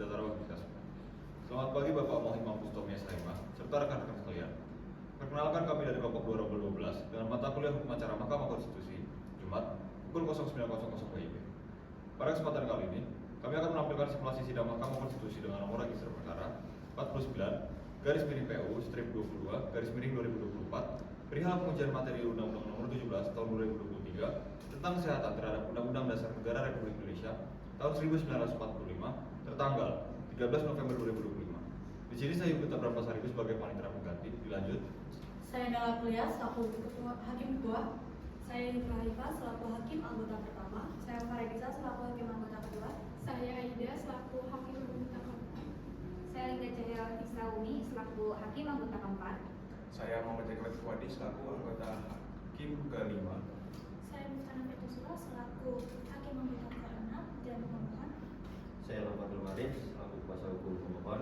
sejahtera bagi kita semua. Selamat pagi Bapak Mohim Pustomi SHMA serta rekan-rekan sekalian. Perkenalkan kami dari kelompok 2012 dengan mata kuliah hukum acara Mahkamah Konstitusi Jumat pukul 09.00 WIB. Pada kesempatan kali ini, kami akan menampilkan simulasi sidang Mahkamah Konstitusi dengan nomor register perkara 49/22/2024 perihal pengujian materi Undang-Undang Nomor 17 Tahun 2023 tentang kesehatan terhadap Undang-Undang Dasar Negara Republik Indonesia tahun 1945 tertanggal 13 November 2025. Di sini saya Yudha Brahmasaribu sebagai panitera pengganti. Dilanjut. Saya Nela Kuliah selaku hakim ketua. Saya Nifla Harifa selaku hakim anggota pertama. Saya Faridisa selaku hakim anggota kedua. Saya Aida selaku hakim anggota keempat. Saya Linda Cahya Tisauni selaku hakim anggota keempat. Saya Muhammad Jacklet Fuadi selaku anggota hakim kelima. Saya Mustana Fetusula selaku hakim anggota keenam dan pemohon. Saya Rafathul Marif selaku kuasa hukum pemohon.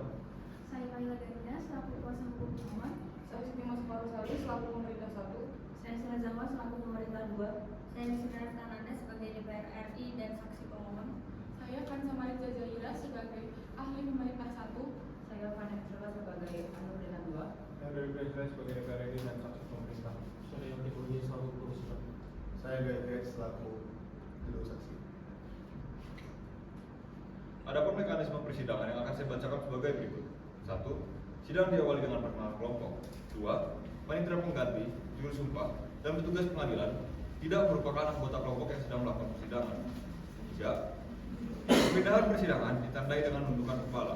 Saya Laila Garina selaku kuasa hukum pemohon. Saya Siti Mas Farusali selaku pemerintah 1. Saya Sina Zama selaku pemerintah 2. Saya Nisina Tananda sebagai DPR RI dan saksi pemohon. Saya Kansa Malik Jazaira sebagai ahli pemerintah 1. Saya Fana Fitrula sebagai ahli pemerintah 2. Saya dari Presiden sebagai DPR RI dan saksi pemerintah. Saya Yogi Budi selaku perusahaan. Saya Gaya selaku juru saksi. Adapun mekanisme persidangan yang akan saya bacakan sebagai berikut. 1. Sidang diawali dengan perkenalan kelompok. 2. Panitera pengganti, juru sumpah, dan petugas pengadilan tidak merupakan anggota kelompok yang sedang melakukan persidangan. 3. Perpindahan persidangan ditandai dengan nundukan kepala.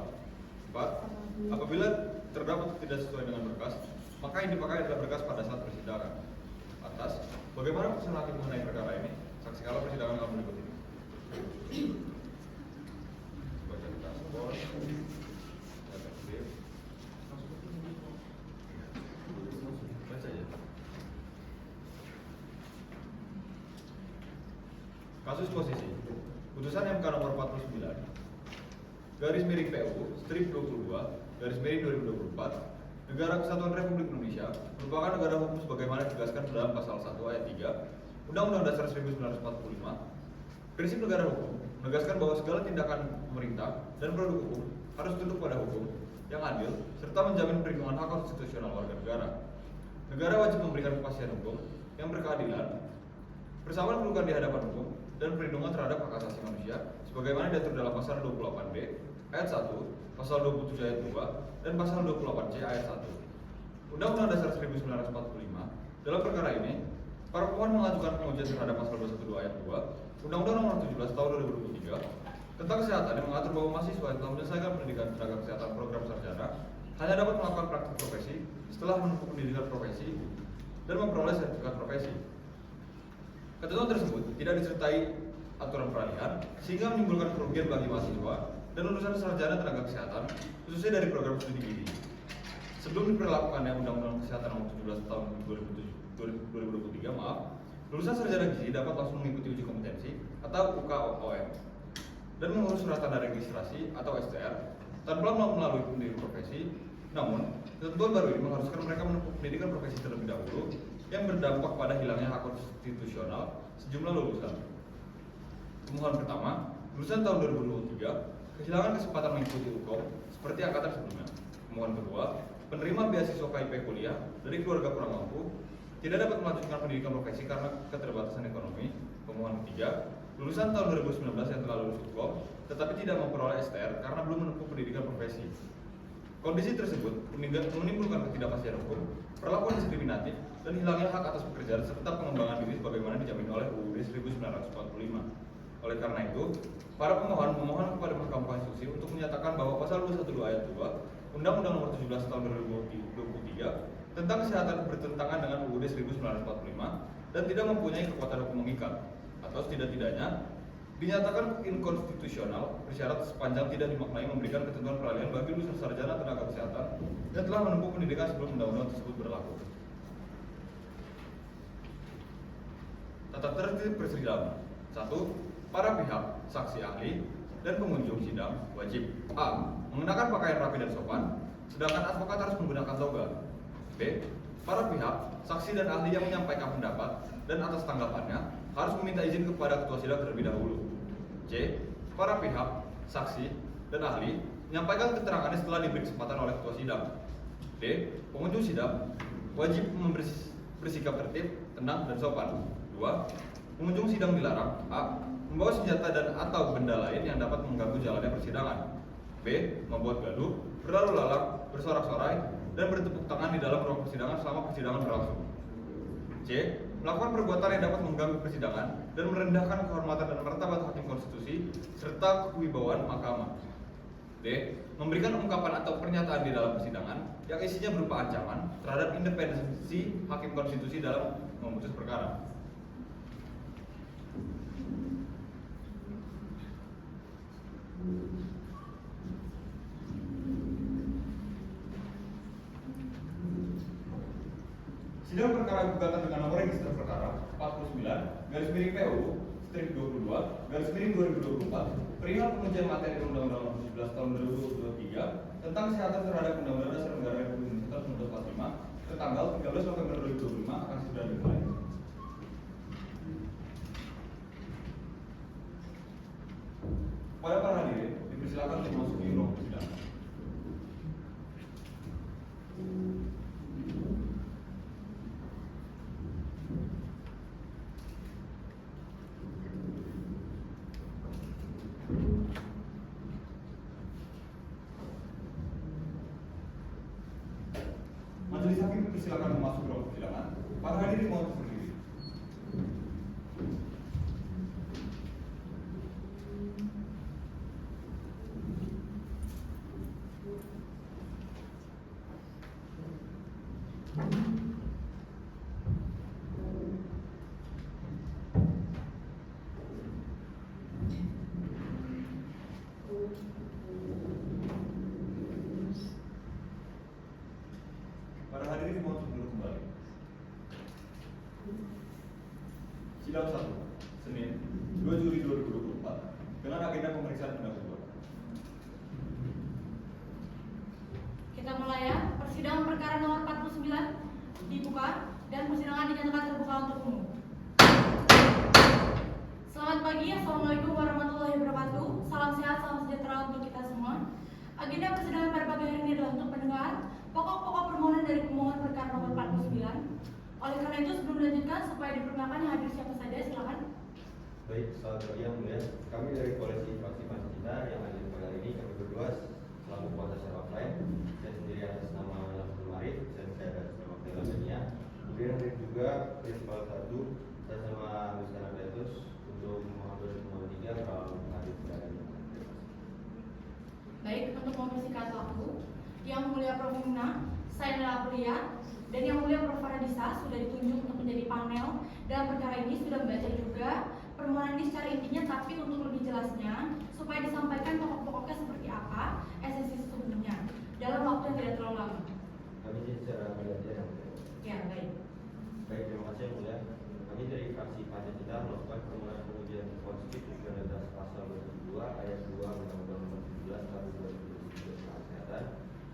4. Apabila terdapat tidak sesuai dengan berkas, maka yang dipakai adalah berkas pada saat persidangan. Atas, bagaimana putusan hakim mengenai perkara ini? Saksikanlah persidangan dalam berikut ini. Baca kita skor. Baca ya. Kasus posisi. Putusan MK nomor 49 garis miring PU strip 22 garis miring 2024 Negara Kesatuan Republik Indonesia merupakan negara hukum sebagaimana ditegaskan dalam pasal 1 ayat 3 Undang-Undang Dasar 1945. Prinsip negara hukum menegaskan bahwa segala tindakan pemerintah dan produk hukum harus tunduk pada hukum yang adil serta menjamin perlindungan hak konstitusional warga negara. Negara wajib memberikan kepastian hukum yang berkeadilan, persamaan kedudukan di hadapan hukum, dan perlindungan terhadap hak asasi manusia sebagaimana diatur dalam pasal 28B ayat 1, pasal 27 ayat 2, dan pasal 28C ayat 1. Undang-Undang Dasar 1945. Dalam perkara ini, para pemohon mengajukan pengujian terhadap pasal 212 ayat 2 Undang-Undang Nomor 17 Tahun 2023 tentang kesehatan yang mengatur bahwa mahasiswa yang telah menyelesaikan pendidikan tenaga kesehatan program sarjana hanya dapat melakukan praktik profesi setelah menempuh pendidikan profesi dan memperoleh sertifikat profesi. Ketentuan tersebut tidak disertai aturan peralihan sehingga menimbulkan kerugian bagi mahasiswa dan lulusan sarjana tenaga kesehatan khususnya dari program studi gizi. Sebelum diberlakukannya Undang-Undang Kesehatan Nomor 17 Tahun 2023, lulusan sarjana gizi dapat langsung mengikuti uji kompetensi atau UKOM dan mengurus surat tanda registrasi atau STR tanpa melalui pendidikan profesi. Namun, ketentuan baru ini mengharuskan mereka menempuh pendidikan profesi terlebih dahulu yang berdampak pada hilangnya hak konstitusional sejumlah lulusan. Pemohon pertama, lulusan tahun 2023, kehilangan kesempatan mengikuti UKOM seperti angkatan sebelumnya. Pemohon kedua, penerima beasiswa KIP kuliah dari keluarga kurang mampu, tidak dapat melanjutkan pendidikan profesi karena keterbatasan ekonomi. Pemohon ketiga, lulusan tahun 2019 yang telah lulus UKOM, tetapi tidak memperoleh STR karena belum menempuh pendidikan profesi. Kondisi tersebut menimbulkan ketidakpastian hukum, perlakuan diskriminatif, dan hilangnya hak atas pekerjaan serta pengembangan diri sebagaimana dijamin oleh UUD 1945. Oleh karena itu, para pemohon memohon kepada Mahkamah Konstitusi untuk menyatakan bahwa pasal 212 ayat 2 Undang-Undang Nomor 17 Tahun 2023 tentang kesehatan bertentangan dengan UUD 1945 dan tidak mempunyai kekuatan hukum mengikat, atau setidak-tidaknya dinyatakan inkonstitusional bersyarat sepanjang tidak dimaknai memberikan ketentuan peralihan bagi lulusan sarjana tenaga kesehatan yang telah menempuh pendidikan sebelum undang-undang tersebut berlaku. Tata tertib persidangan. 1. Para pihak, saksi ahli, dan pengunjung sidang wajib A. Mengenakan pakaian rapi dan sopan, sedangkan advokat harus menggunakan toga. B. Para pihak, saksi dan ahli yang menyampaikan pendapat dan atas tanggapannya harus meminta izin kepada ketua sidang terlebih dahulu. C. Para pihak, saksi, dan ahli menyampaikan keterangannya setelah diberi kesempatan oleh ketua sidang. D. Pengunjung sidang wajib bersikap tertib, tenang, dan sopan. 2. Pengunjung sidang dilarang: A. Membawa senjata dan atau benda lain yang dapat mengganggu jalannya persidangan. B. Membuat gaduh, berlalu lalang, bersorak-sorai, dan bertepuk tangan di dalam ruang persidangan selama persidangan berlangsung. C. Melakukan perbuatan yang dapat mengganggu persidangan dan merendahkan kehormatan dan martabat hakim konstitusi serta kewibawaan mahkamah. D. Memberikan ungkapan atau pernyataan di dalam persidangan yang isinya berupa ancaman terhadap independensi hakim konstitusi dalam memutus perkara. Sidang perkara gugatan dengan nomor register perkara 49/22/2024 perihal pengujian materi Undang-Undang Nomor 17 Tahun 2023 tentang kesehatan terhadap Undang-Undang Dasar Negara Republik Indonesia Tahun 1945 tertanggal 13 November 2025 akan segera dimulai. Pada para hadirin dipersilakan untuk memasuki ruang persidangan. Majelis hakim dipersilakan memasuki ruang persidangan. Para hadirin mohon berdiri. Para hadirin mohon duduk kembali. Sidang 1, Senin, 2 Juli 2024 dengan agenda pemeriksaan pendahuluan. Kita mulai ya. Persidangan perkara nomor 49 dibuka dan persidangan dinyatakan terbuka untuk umum. Selamat pagi, Assalamualaikum warahmatullahi wabarakatuh. Salam sehat, salam sejahtera untuk kita semua. Agenda persidangan pada pagi hari ini adalah untuk mendengar pokok-pokok permohonan dari pemohon perkara nomor 49. Oleh karena itu, sebelum dilanjutkan, supaya diperkenalkan yang hadir siapa saja, silakan. Baik, selamat pagi yang mulia. Kami dari Polisi Fraksi Pancasila yang hadir pada hari ini, kami berdua selaku kuasa secara offline. Saya sendiri atas nama Abdul Marif dan saya atas nama Bella Dania. Kemudian hadir juga Prinsipal 1 dan sama Mustana Betus untuk mengambil pemohon 3 kalau hadir pada hari ini. Baik, untuk mempersingkat waktu, Yang Mulia Prof. Himna, saya adalah Aprilia, dan Yang Mulia Prof. Faradisa sudah ditunjuk untuk menjadi panel dalam perkara ini, sudah membaca juga permohonan ini secara intinya, tapi untuk lebih jelasnya supaya disampaikan pokok-pokoknya seperti apa, esensi sesungguhnya dalam waktu yang tidak terlalu lama. Kami secara belajar yang mulia. Ya, baik. Baik, terima kasih yang mulia. Kami dari Fraksi Pancasila melakukan permohonan pengujian konstitusionalitas pasal 22 ayat 2 Undang-Undang Nomor 17 Tahun 2023 tentang Kesehatan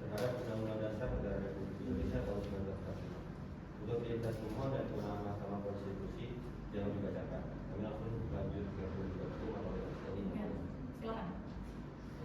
terhadap Undang-Undang Dasar Negara Republik Indonesia Tahun 1945. Untuk perintah pemohon dan kewenangan Mahkamah Konstitusi yang dibacakan. Kami langsung lanjut ke penuntutan hukum atau tadi. Ya, silakan.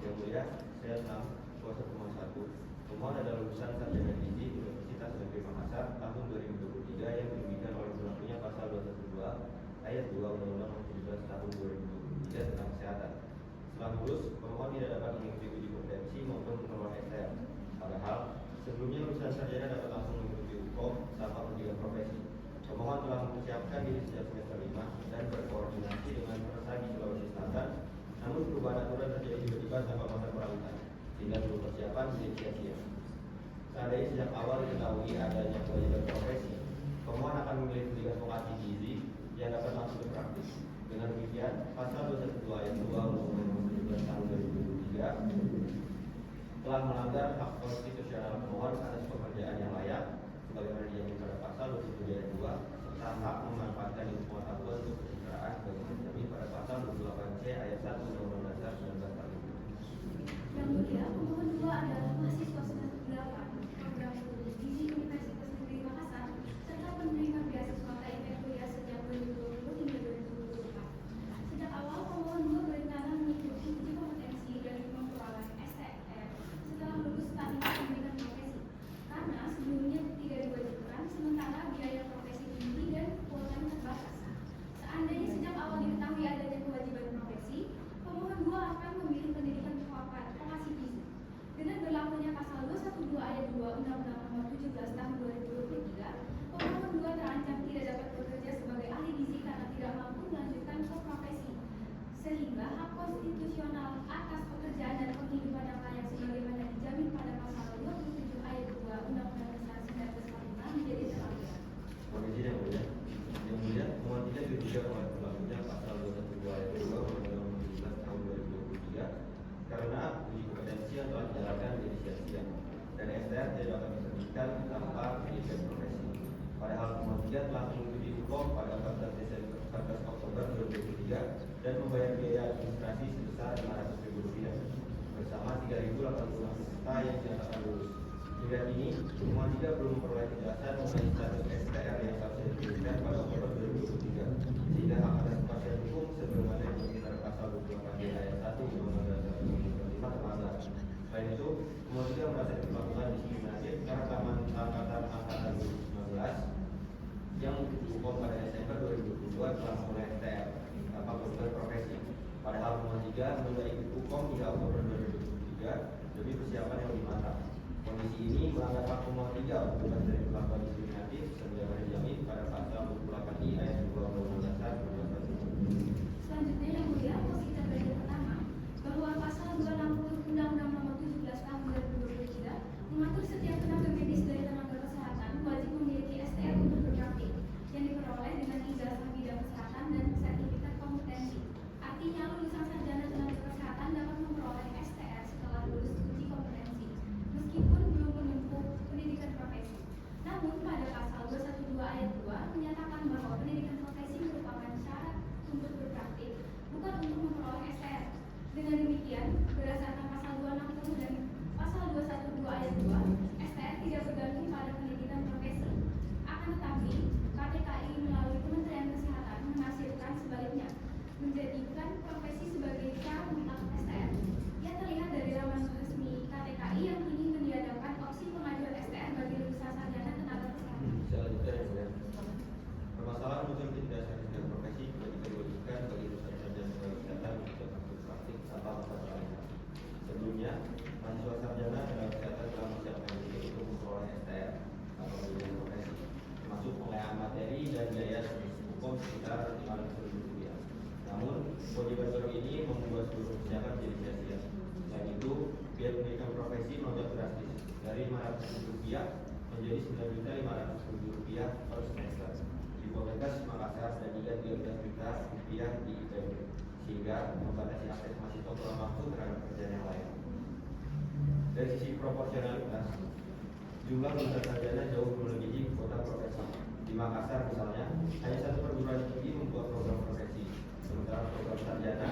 Yang mulia, saya selaku kuasa pemohon 1. Pemohon adalah lulusan sarjana gizi Universitas Negeri Makassar tahun 2023 yang dirugikan oleh berlakunya pasal 212 ayat 2 Undang-Undang Nomor 17 Tahun 2023 tentang Kesehatan. Setelah lulus, pemohon tidak dapat mengikuti uji kompetensi maupun memperoleh STM. Padahal sebelumnya lulusan sarjana dapat langsung mengikuti UKOM tanpa pendidikan profesi. Pemohon telah mempersiapkan diri sejak semester 5 dan berkoordinasi dengan persadi Sulawesi Selatan. Namun perubahan aturan terjadi tiba-tiba tanpa masa perawatan, sehingga seluruh persiapan menjadi sia-sia. Seandainya sejak awal diketahui adanya kewajiban profesi, pemohon akan memilih pendidikan vokasi gizi yang dapat langsung berpraktis. Dengan demikian, pasal 212 ayat 2 Undang-Undang Nomor 17 Tahun 2023 telah melanggar hak konstitusional pemohon atas pekerjaan yang layak, sebagaimana dijamin pada pasal 27 ayat 2, serta hak memanfaatkan ilmu pengetahuan untuk kesejahteraan, sebagaimana dijamin pada pasal 28C ayat 1 Undang-Undang Dasar 1945. Yang mulia, pemohon 2 adalah mahasiswa semester 8 program studi gizi Universitas Negeri Makassar serta penerima beasiswa KIP kuliah sejak 2020 hingga 2024. Sejak awal pemohon 2 berencana mengikuti uji kompetensi dan memperoleh pendidikan profesi. Padahal pemohon 3 telah mengikuti hukum pada 14 Oktober 2023 dan membayar biaya administrasi sebesar Rp500.000 bersama 3.086 peserta yang dinyatakan lulus. Hingga kini, pemohon 3 belum memperoleh kejelasan mengenai status STR yang seharusnya diberikan pada Oktober 2023, sehingga hak atas kepastian hukum sebagaimana yang diatur pasal 28 ayat 1 Undang-Undang Dasar 1945 terlanggar. Selain itu, pemohon 3 merasa diperlakukan diskriminatif karena angkatan 2019 yang hukum pada Desember 2022 telah memulai STR tanpa berbagai profesi. Padahal pemohon 3 menunda ikut hukum hingga Oktober 2023 demi persiapan yang lebih matang. Kondisi ini melanggar hak pemohon 3 untuk bebas dari perlakuan diskriminatif sebagaimana dijamin pada pasal 28I ayat 2 Undang-Undang Dasar 1945. Selanjutnya yang mulia, posisi terbaik pertama bahwa pasal 260 Undang-Undang Nomor 17 Tahun 2023 mengatur setiap tenaga medis dari tenaga kesehatan wajib memiliki STR untuk berpraktik yang diperoleh dengan ijazah bidang kesehatan dan sertifikat kompetensi. Artinya lulusan sarjana tenaga kesehatan dapat memperoleh STR setelah lulus uji kompetensi, meskipun belum menempuh pendidikan profesi. Namun pada pasal 212 ayat 2 menyatakan bahwa pendidikan profesi merupakan syarat untuk berpraktik, bukan untuk memperoleh STR. Dengan demikian, berdasarkan pasal 260 dan pasal 212 ayat 2, STR tidak bergantung pada pendidikan profesi. Akan tetapi, KTKI melalui Kementerian Kesehatan menafsirkan sebaliknya, menjadikan profesi sebagai syarat mutlak STR. Yang terlihat dari laman resmi KTKI yang kini meniadakan opsi pengajuan STR bagi lulusan sarjana tenaga kesehatan. Selanjutnya yang mulia, permasalahan muncul ketidaksamaan bidang profesi jika diwajibkan bagi lulusan sarjana tenaga kesehatan untuk praktik tanpa masa peralihan. Sebelumnya, mahasiswa sarjana tenaga kesehatan telah mempersiapkan diri untuk memperoleh STR atau pendidikan profesi, termasuk pengayaan materi dan biaya hukum sekitar Rp500.000. Namun, kewajiban baru ini membuat seluruh persiapan menjadi sia-sia. Selain itu, biaya pendidikan profesi melonjak drastis dari Rp500.000 menjadi Rp9.500.000 per semester di Poltekkes Makassar dan hingga Rp13 juta di IPB, sehingga membatasi akses mahasiswa kurang mampu terhadap pekerjaan yang lain. Dari sisi proporsionalitas, jumlah lulusan sarjana jauh melebihi kuota profesi. Di Makassar misalnya, hanya satu perguruan tinggi membuat program profesi, sementara program sarjana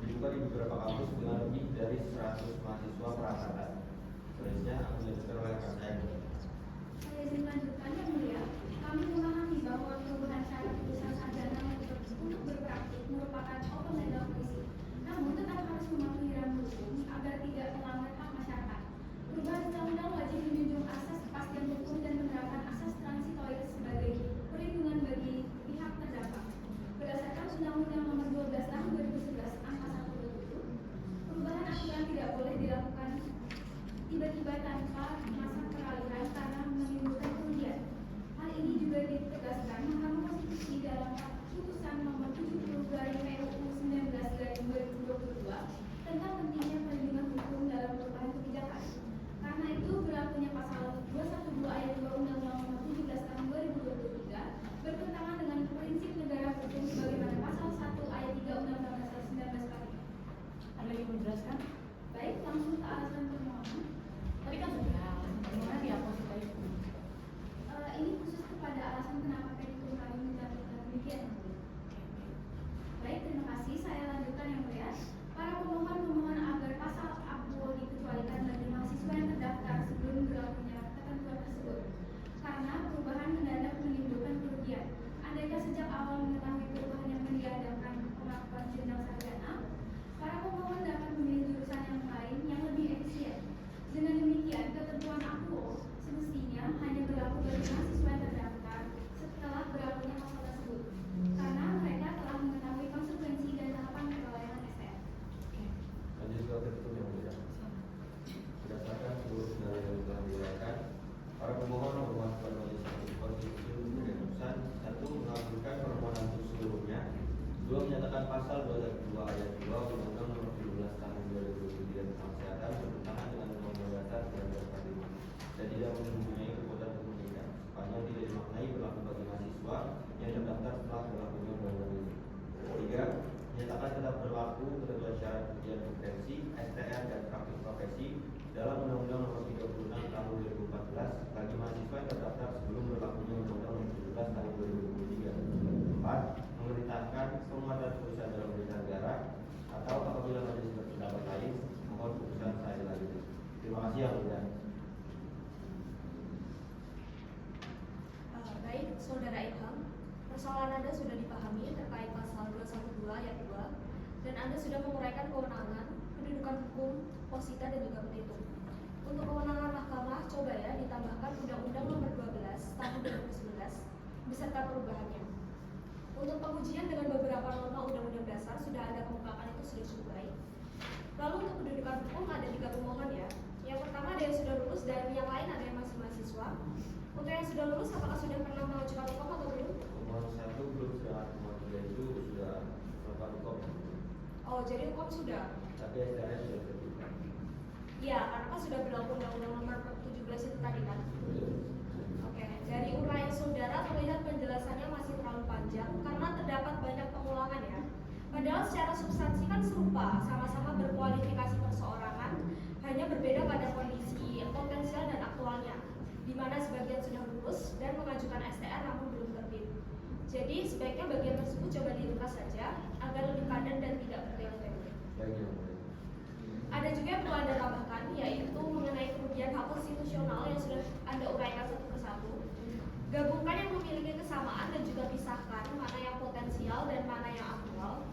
dibuka di beberapa kampus dengan lebih dari 100 mahasiswa per angkatan. Selanjutnya, akan dilanjutkan oleh rekan saya. Saya izin melanjutkan yang mulia, kami memahami bahwa perubahan syarat lulusan sarjana untuk berpraktik merupakan open legal policy. Namun tetap harus mematuhi rambu hukum agar tidak melanggar hak masyarakat. Perubahan undang-undang wajib menjunjung asas kepastian hukum dan menerapkan asas transitoris sebagai perlindungan bagi pihak terdampak. Berdasarkan Undang-Undang Nomor 12 Tahun 2011 Angka 127, perubahan aturan tidak boleh dilakukan tiba-tiba tanpa masa peralihan karena menimbulkan kerugian. Hal ini juga ditegaskan Mahkamah Konstitusi dalam Putusan Nomor 70 PUU 19/2022 tentang pentingnya perlindungan hukum dalam perubahan kebijakan. Karena itu berlakunya pasal 212 ayat 2 Undang-Undang Nomor 17 Tahun 2023 bertentangan dengan prinsip negara hukum sebagaimana pasal 1 ayat 3 Undang-Undang Dasar 1945. Ada yang menjelaskan? Baik, langsung ke alasan permohonan. Tadi kan sudah, bagaimana dia posisi tadi? Ini khusus kepada alasan kenapa Pedikum kami mencatatkan demikian. Baik, terima kasih. Saya lanjutkan yang mulia. Para pemohon memohon agar pasal APO dikecualikan bagi mahasiswa yang terdaftar sebelum berlakunya ketentuan tersebut. Karena perubahan mendadak menimbulkan kerugian. Andaikan sejak awal mengetahui perubahan yang meniadakan pengakuan jenjang sarjana, para pemohon dapat memilih jurusan yang lain yang lebih efisien. Dengan demikian, ketentuan APO semestinya hanya berlaku bagi mahasiswa yang terdaftar setelah berlakunya pasal tersebut, karena mereka telah mengetahui konsekuensi dan tahapan perolehan STR. Lanjut ke ketentuan yang mulia. Berdasarkan seluruh skenario yang telah diuraikan, para pemohon memohon majelis hakim konstitusi sebagai putusan: 1. Mengabulkan permohonan untuk seluruhnya. 2. Menyatakan pasal 22 ayat 2 Undang-Undang Nomor 17 Tahun 2023 tentang kesehatan bertentangan dengan Undang-Undang Dasar 1945 dan tidak mempunyai kekuatan untuk menindak, sepanjang tidak dimaknai berlaku bagi mahasiswa yang terdaftar setelah berlakunya undang-undang ini. 3. Menyatakan tetap berlaku ketentuan syarat ujian kompetensi, STR dan praktik profesi dalam Undang-Undang Nomor 36 Tahun 2014 bagi mahasiswa yang terdaftar sebelum berlakunya Undang-Undang Nomor 17 Tahun 2023. 4. Memerintahkan semua dan perusahaan dalam berita negara atau apabila majelis berpendapat lain, mohon keputusan saya dilanjutkan. Terima kasih yang mulia. Baik, Saudara Ilham, persoalan Anda sudah dipahami terkait pasal 212 ayat 2 dan Anda sudah menguraikan kewenangan, kedudukan hukum, posita dan juga petitum. Untuk kewenangan mahkamah, coba ya ditambahkan Undang-Undang Nomor 12 Tahun 2011 beserta perubahannya. Untuk pengujian dengan beberapa norma Undang-Undang Dasar sudah Anda kemukakan, itu sudah cukup baik. Lalu untuk kedudukan hukum ada 3 pemohon ya. Yang pertama ada yang sudah lulus dan yang lain ada yang masih mahasiswa. Untuk yang sudah lulus, apakah sudah pernah mengajukan hukum atau belum? Pemohon 1 belum, sedangkan pemohon 3 itu sudah melakukan hukum. Oh, jadi hukum sudah? Tapi STR sudah terbitkan. Iya, karena kan sudah berlaku Undang-Undang Nomor 17 itu tadi kan. Oke, dari uraian saudara terlihat penjelasannya masih terlalu panjang karena terdapat banyak pengulangan ya. Padahal secara substansi kan serupa, sama-sama berkualifikasi perseorangan, hanya berbeda pada kondisi potensial dan aktualnya, di mana sebagian sudah lulus dan mengajukan STR namun belum terbit. Jadi sebaiknya bagian tersebut coba diringkas saja agar lebih padat dan tidak bertele-tele. Baik yang mulia. Ada juga yang perlu Anda tambahkan, yaitu mengenai kerugian hak konstitusional yang sudah Anda uraikan satu persatu. Gabungkan yang memiliki kesamaan dan juga pisahkan mana yang potensial dan mana yang aktual.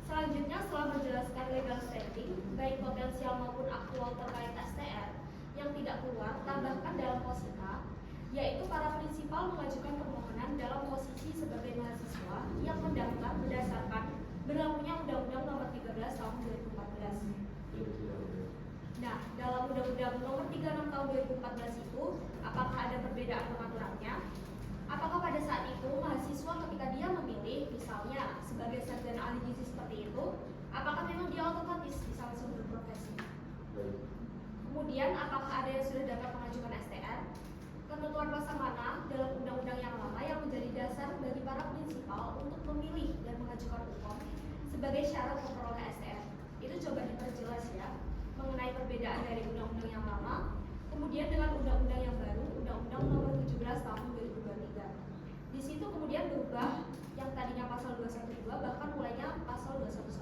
Selanjutnya, setelah menjelaskan legal standing, baik potensial maupun aktual terkait STR yang tidak keluar, tambahkan dalam posita, yaitu para prinsipal mengajukan permohonan dalam posisi sebagai mahasiswa yang mendaftar berdasarkan berlakunya Undang-Undang Nomor 13 Tahun 2014. Nah, dalam Undang-Undang Nomor 36 Tahun 2014 itu, apakah ada perbedaan pengaturannya? Apakah pada saat itu mahasiswa ketika dia memilih, misalnya sebagai sarjana ahli gizi seperti itu, apakah memang dia otomatis bisa langsung berprofesi? Kemudian, apakah ada yang sudah dapat mengajukan STR? Ketentuan pasal mana dalam undang-undang yang lama yang menjadi dasar bagi para prinsipal untuk memilih dan mengajukan hukum sebagai syarat memperoleh STR? Itu coba diperjelas ya, mengenai perbedaan dari undang-undang yang lama, kemudian dengan undang-undang yang baru, Undang-Undang Nomor 17 Tahun 2023. Di situ kemudian berubah yang tadinya pasal 212 bahkan mulainya pasal 211.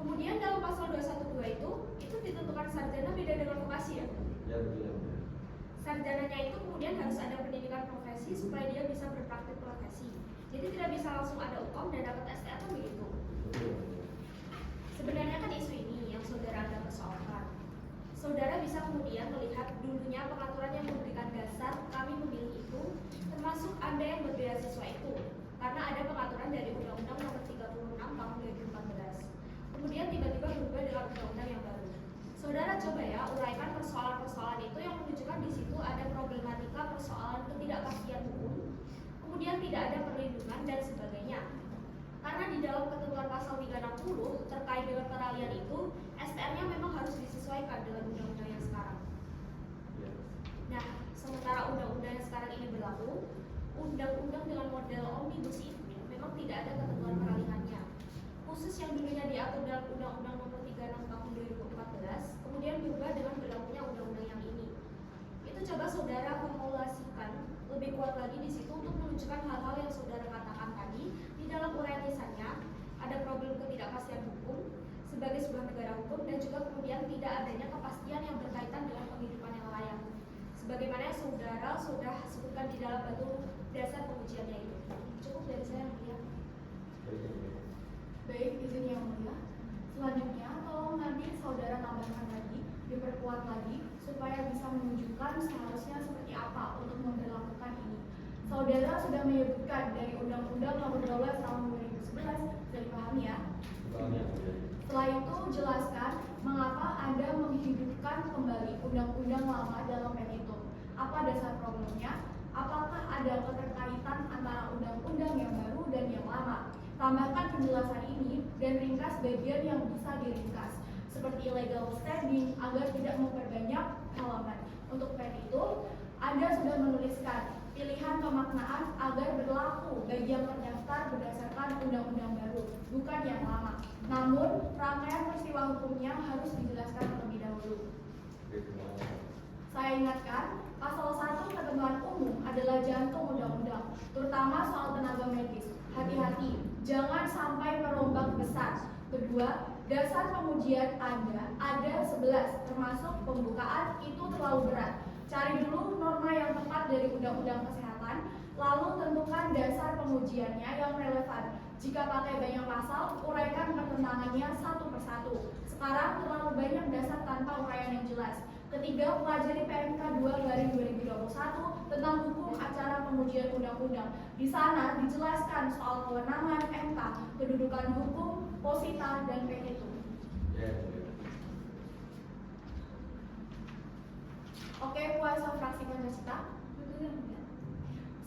Kemudian dalam pasal 212 itu ditentukan sarjana beda dengan vokasi ya? Ya, betul. Sarjananya itu kemudian harus ada pendidikan profesi supaya dia bisa berpraktik profesi. Jadi tidak bisa langsung ada UKOM dan dapat STR kan begitu. Sebenarnya kan isu ini yang saudara Anda persoalkan. Saudara bisa kemudian melihat dulunya pengaturan yang memberikan dasar kami memilih itu, termasuk Anda yang berbeasiswa itu, karena ada pengaturan dari Undang-Undang Nomor 36 Tahun 2014. Kemudian tiba-tiba berubah dengan undang-undang yang baru. Saudara coba ya uraikan persoalan-persoalan itu yang menunjukkan di situ ada problematika persoalan ketidakpastian hukum, kemudian tidak ada perlindungan dan sebagainya. Karena di dalam ketentuan pasal 360 terkait dengan peralihan itu, STR-nya memang harus disesuaikan dengan undang-undang yang sekarang. Nah, sementara undang-undang yang sekarang ini berlaku, undang-undang dengan model omnibus ini memang tidak ada ketentuan peralihannya. Khusus yang dulunya diatur dalam Undang-Undang Nomor 36 Tahun 2014, kemudian berubah dengan berlakunya undang-undang yang ini. Itu coba saudara formulasikan lebih kuat lagi di situ untuk menunjukkan hal-hal yang saudara katakan tadi di dalam uraian lisannya. Ada problem ketidakpastian hukum sebagai sebuah negara hukum dan juga kemudian tidak adanya kepastian yang berkaitan dengan penghidupan yang layak. Sebagaimana yang saudara sudah sebutkan di dalam batu dasar pengujiannya itu. Cukup dari saya yang mulia. Baik, izin yang mulia. Selanjutnya, tolong nanti saudara tambahkan lagi, diperkuat lagi, supaya bisa menunjukkan seharusnya seperti apa untuk memperlakukan ini. Saudara sudah menyebutkan dari Undang-Undang Nomor 12 Tahun 2011, sudah dipahami ya? Setelah itu, jelaskan mengapa Anda menghidupkan kembali Undang-Undang lama dalam petitum. Apa dasar problemnya? Apakah ada keterkaitan antara Undang-Undang yang baru dan yang lama? Tambahkan penjelasan ini dan ringkas bagian yang bisa diringkas, seperti legal standing agar tidak memperbanyak halaman. Untuk petitum, Anda sudah menuliskan pilihan pemaknaan agar berlaku bagi yang terdaftar berdasarkan undang-undang baru, bukan yang lama. Namun, rangkaian peristiwa hukumnya harus dijelaskan terlebih dahulu. Saya ingat mengingatkan, pasal 1 ketentuan umum adalah jantung undang-undang, terutama soal tenaga medis. Hati-hati, jangan sampai merombak besar. Kedua, dasar pengujian Anda ada 11, termasuk pembukaan itu terlalu berat. Cari dulu norma yang tepat dari Undang-Undang Kesehatan, lalu tentukan dasar pengujiannya yang relevan. Jika pakai banyak pasal, uraikan pertentangannya satu persatu. Sekarang terlalu banyak dasar tanpa uraian yang jelas. Ketiga, pelajari PMK 2/2021 tentang hukum acara pengujian undang-undang. Di sana dijelaskan soal kewenangan MK, kedudukan hukum, posita, dan petitum. Oke, kuasa fraksi Pancasila. Betul ya Mulia?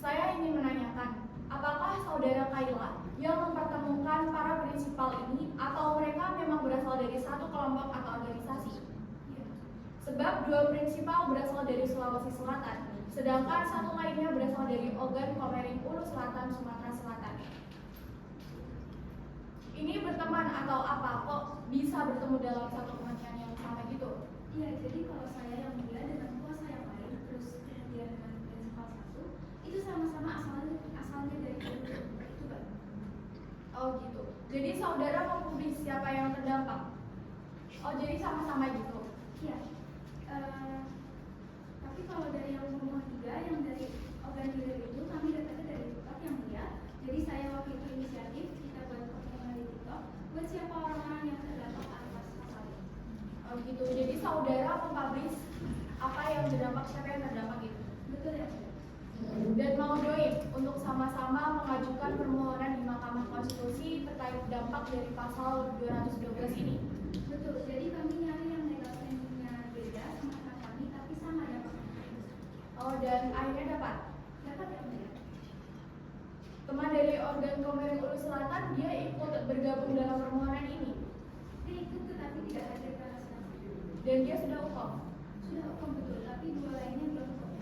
Saya ingin menanyakan, apakah saudara Kaila yang mempertemukan para prinsipal ini atau mereka memang berasal dari satu kelompok atau organisasi? Iya. Sebab dua prinsipal berasal dari Sulawesi Selatan, sedangkan satu lainnya berasal dari Ogan Komering Ulu Selatan, Sumatera Selatan. Ini berteman atau apa? Kok bisa bertemu dalam satu kementerian yang sama gitu? Iya, jadi kalau saya yang Mulia dengan kuasa yang lain, terus dia dengan prinsipal satu, itu sama-sama asalnya dari itu, Pak. Oh gitu. Jadi saudara mempublis siapa yang terdampak? Oh jadi sama-sama gitu? Iya. Tapi kalau dari yang nomor 3, yang dari organ hilir itu, kami dapatnya dari TikTok yang Mulia. Jadi saya waktu itu inisiatif, kita buat pertemuan di TikTok, buat siapa orang-orang yang terdampak atas pasal ini. Oh gitu. Jadi saudara mempublis apa yang terdampak, siapa yang terdampak gitu? Betul ya Mulia? Dan mau join untuk sama-sama mengajukan permohonan di Mahkamah Konstitusi terkait dampak dari pasal 212 ini. Betul, jadi kami nyari yang legal standingnya beda sama teman kami, tapi sama dampaknya. Oh dan akhirnya dapat. Dapat ya Mulia? Teman dari organ Komering Ulu Selatan dia ikut bergabung dalam permohonan ini Dia ikut tetapi tidak hadir pada saat itu. dan dia sudah hukum. Sudah hukum betul, tapi dua lainnya belum hukum.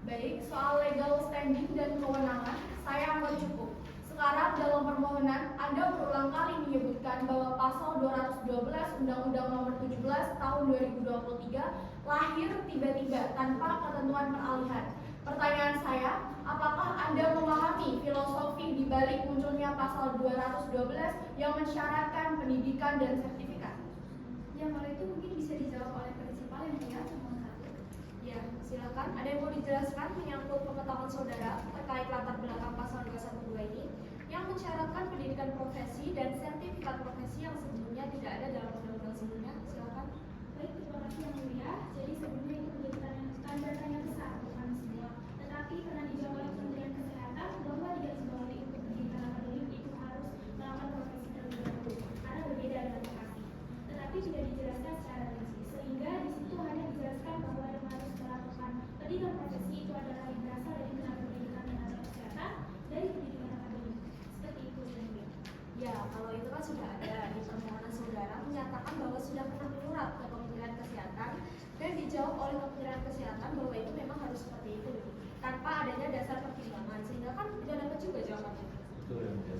Baik, soal legal standing dan kewenangan, saya anggap cukup. Sekarang dalam permohonan, Anda berulang kali menyebutkan bahwa pasal 212 Undang-Undang Nomor 17 Tahun 2023 lahir tiba-tiba tanpa ketentuan peralihan. Pertanyaan saya, apakah Anda memahami filosofi di balik munculnya pasal 212 yang mensyaratkan pendidikan dan sertifikat? Ya, kalau itu mungkin bisa dijawab oleh prinsipal yang Mulia nomor 1. Ya, silakan. Ada yang mau dijelaskan menyangkut pengetahuan saudara terkait latar belakang pasal 212 ini yang mensyaratkan pendidikan profesi dan sertifikat profesi yang sebelumnya tidak ada dalam undang-undang sebelumnya? Silakan. Baik, terima kasih yang Mulia. Jadi sebelumnya itu menjadi tanda besar untuk kami semua. Tetapi karena dijawab oleh Kementerian Kesehatan bahwa di garis bawah untuk pendidikan akademik itu harus melakukan profesi terlebih dahulu karena berbeda dengan vokasi. Tetapi tidak dijelaskan secara rinci, sehingga di situ hanya dijelaskan bahwa yang harus melakukan pendidikan profesi itu adalah yang berasal dari tenaga pendidikan tenaga kesehatan dari pendidikan akademik. Seperti itu yang Mulia. Ya, kalau itu kan sudah ada di permohonan saudara menyatakan bahwa sudah pernah menyurat ke Kementerian Kesehatan dan dijawab oleh Kementerian Kesehatan bahwa itu memang harus seperti itu tanpa adanya dasar pertimbangan, sehingga kan tidak dapat juga jawabannya. Betul ya Mulia.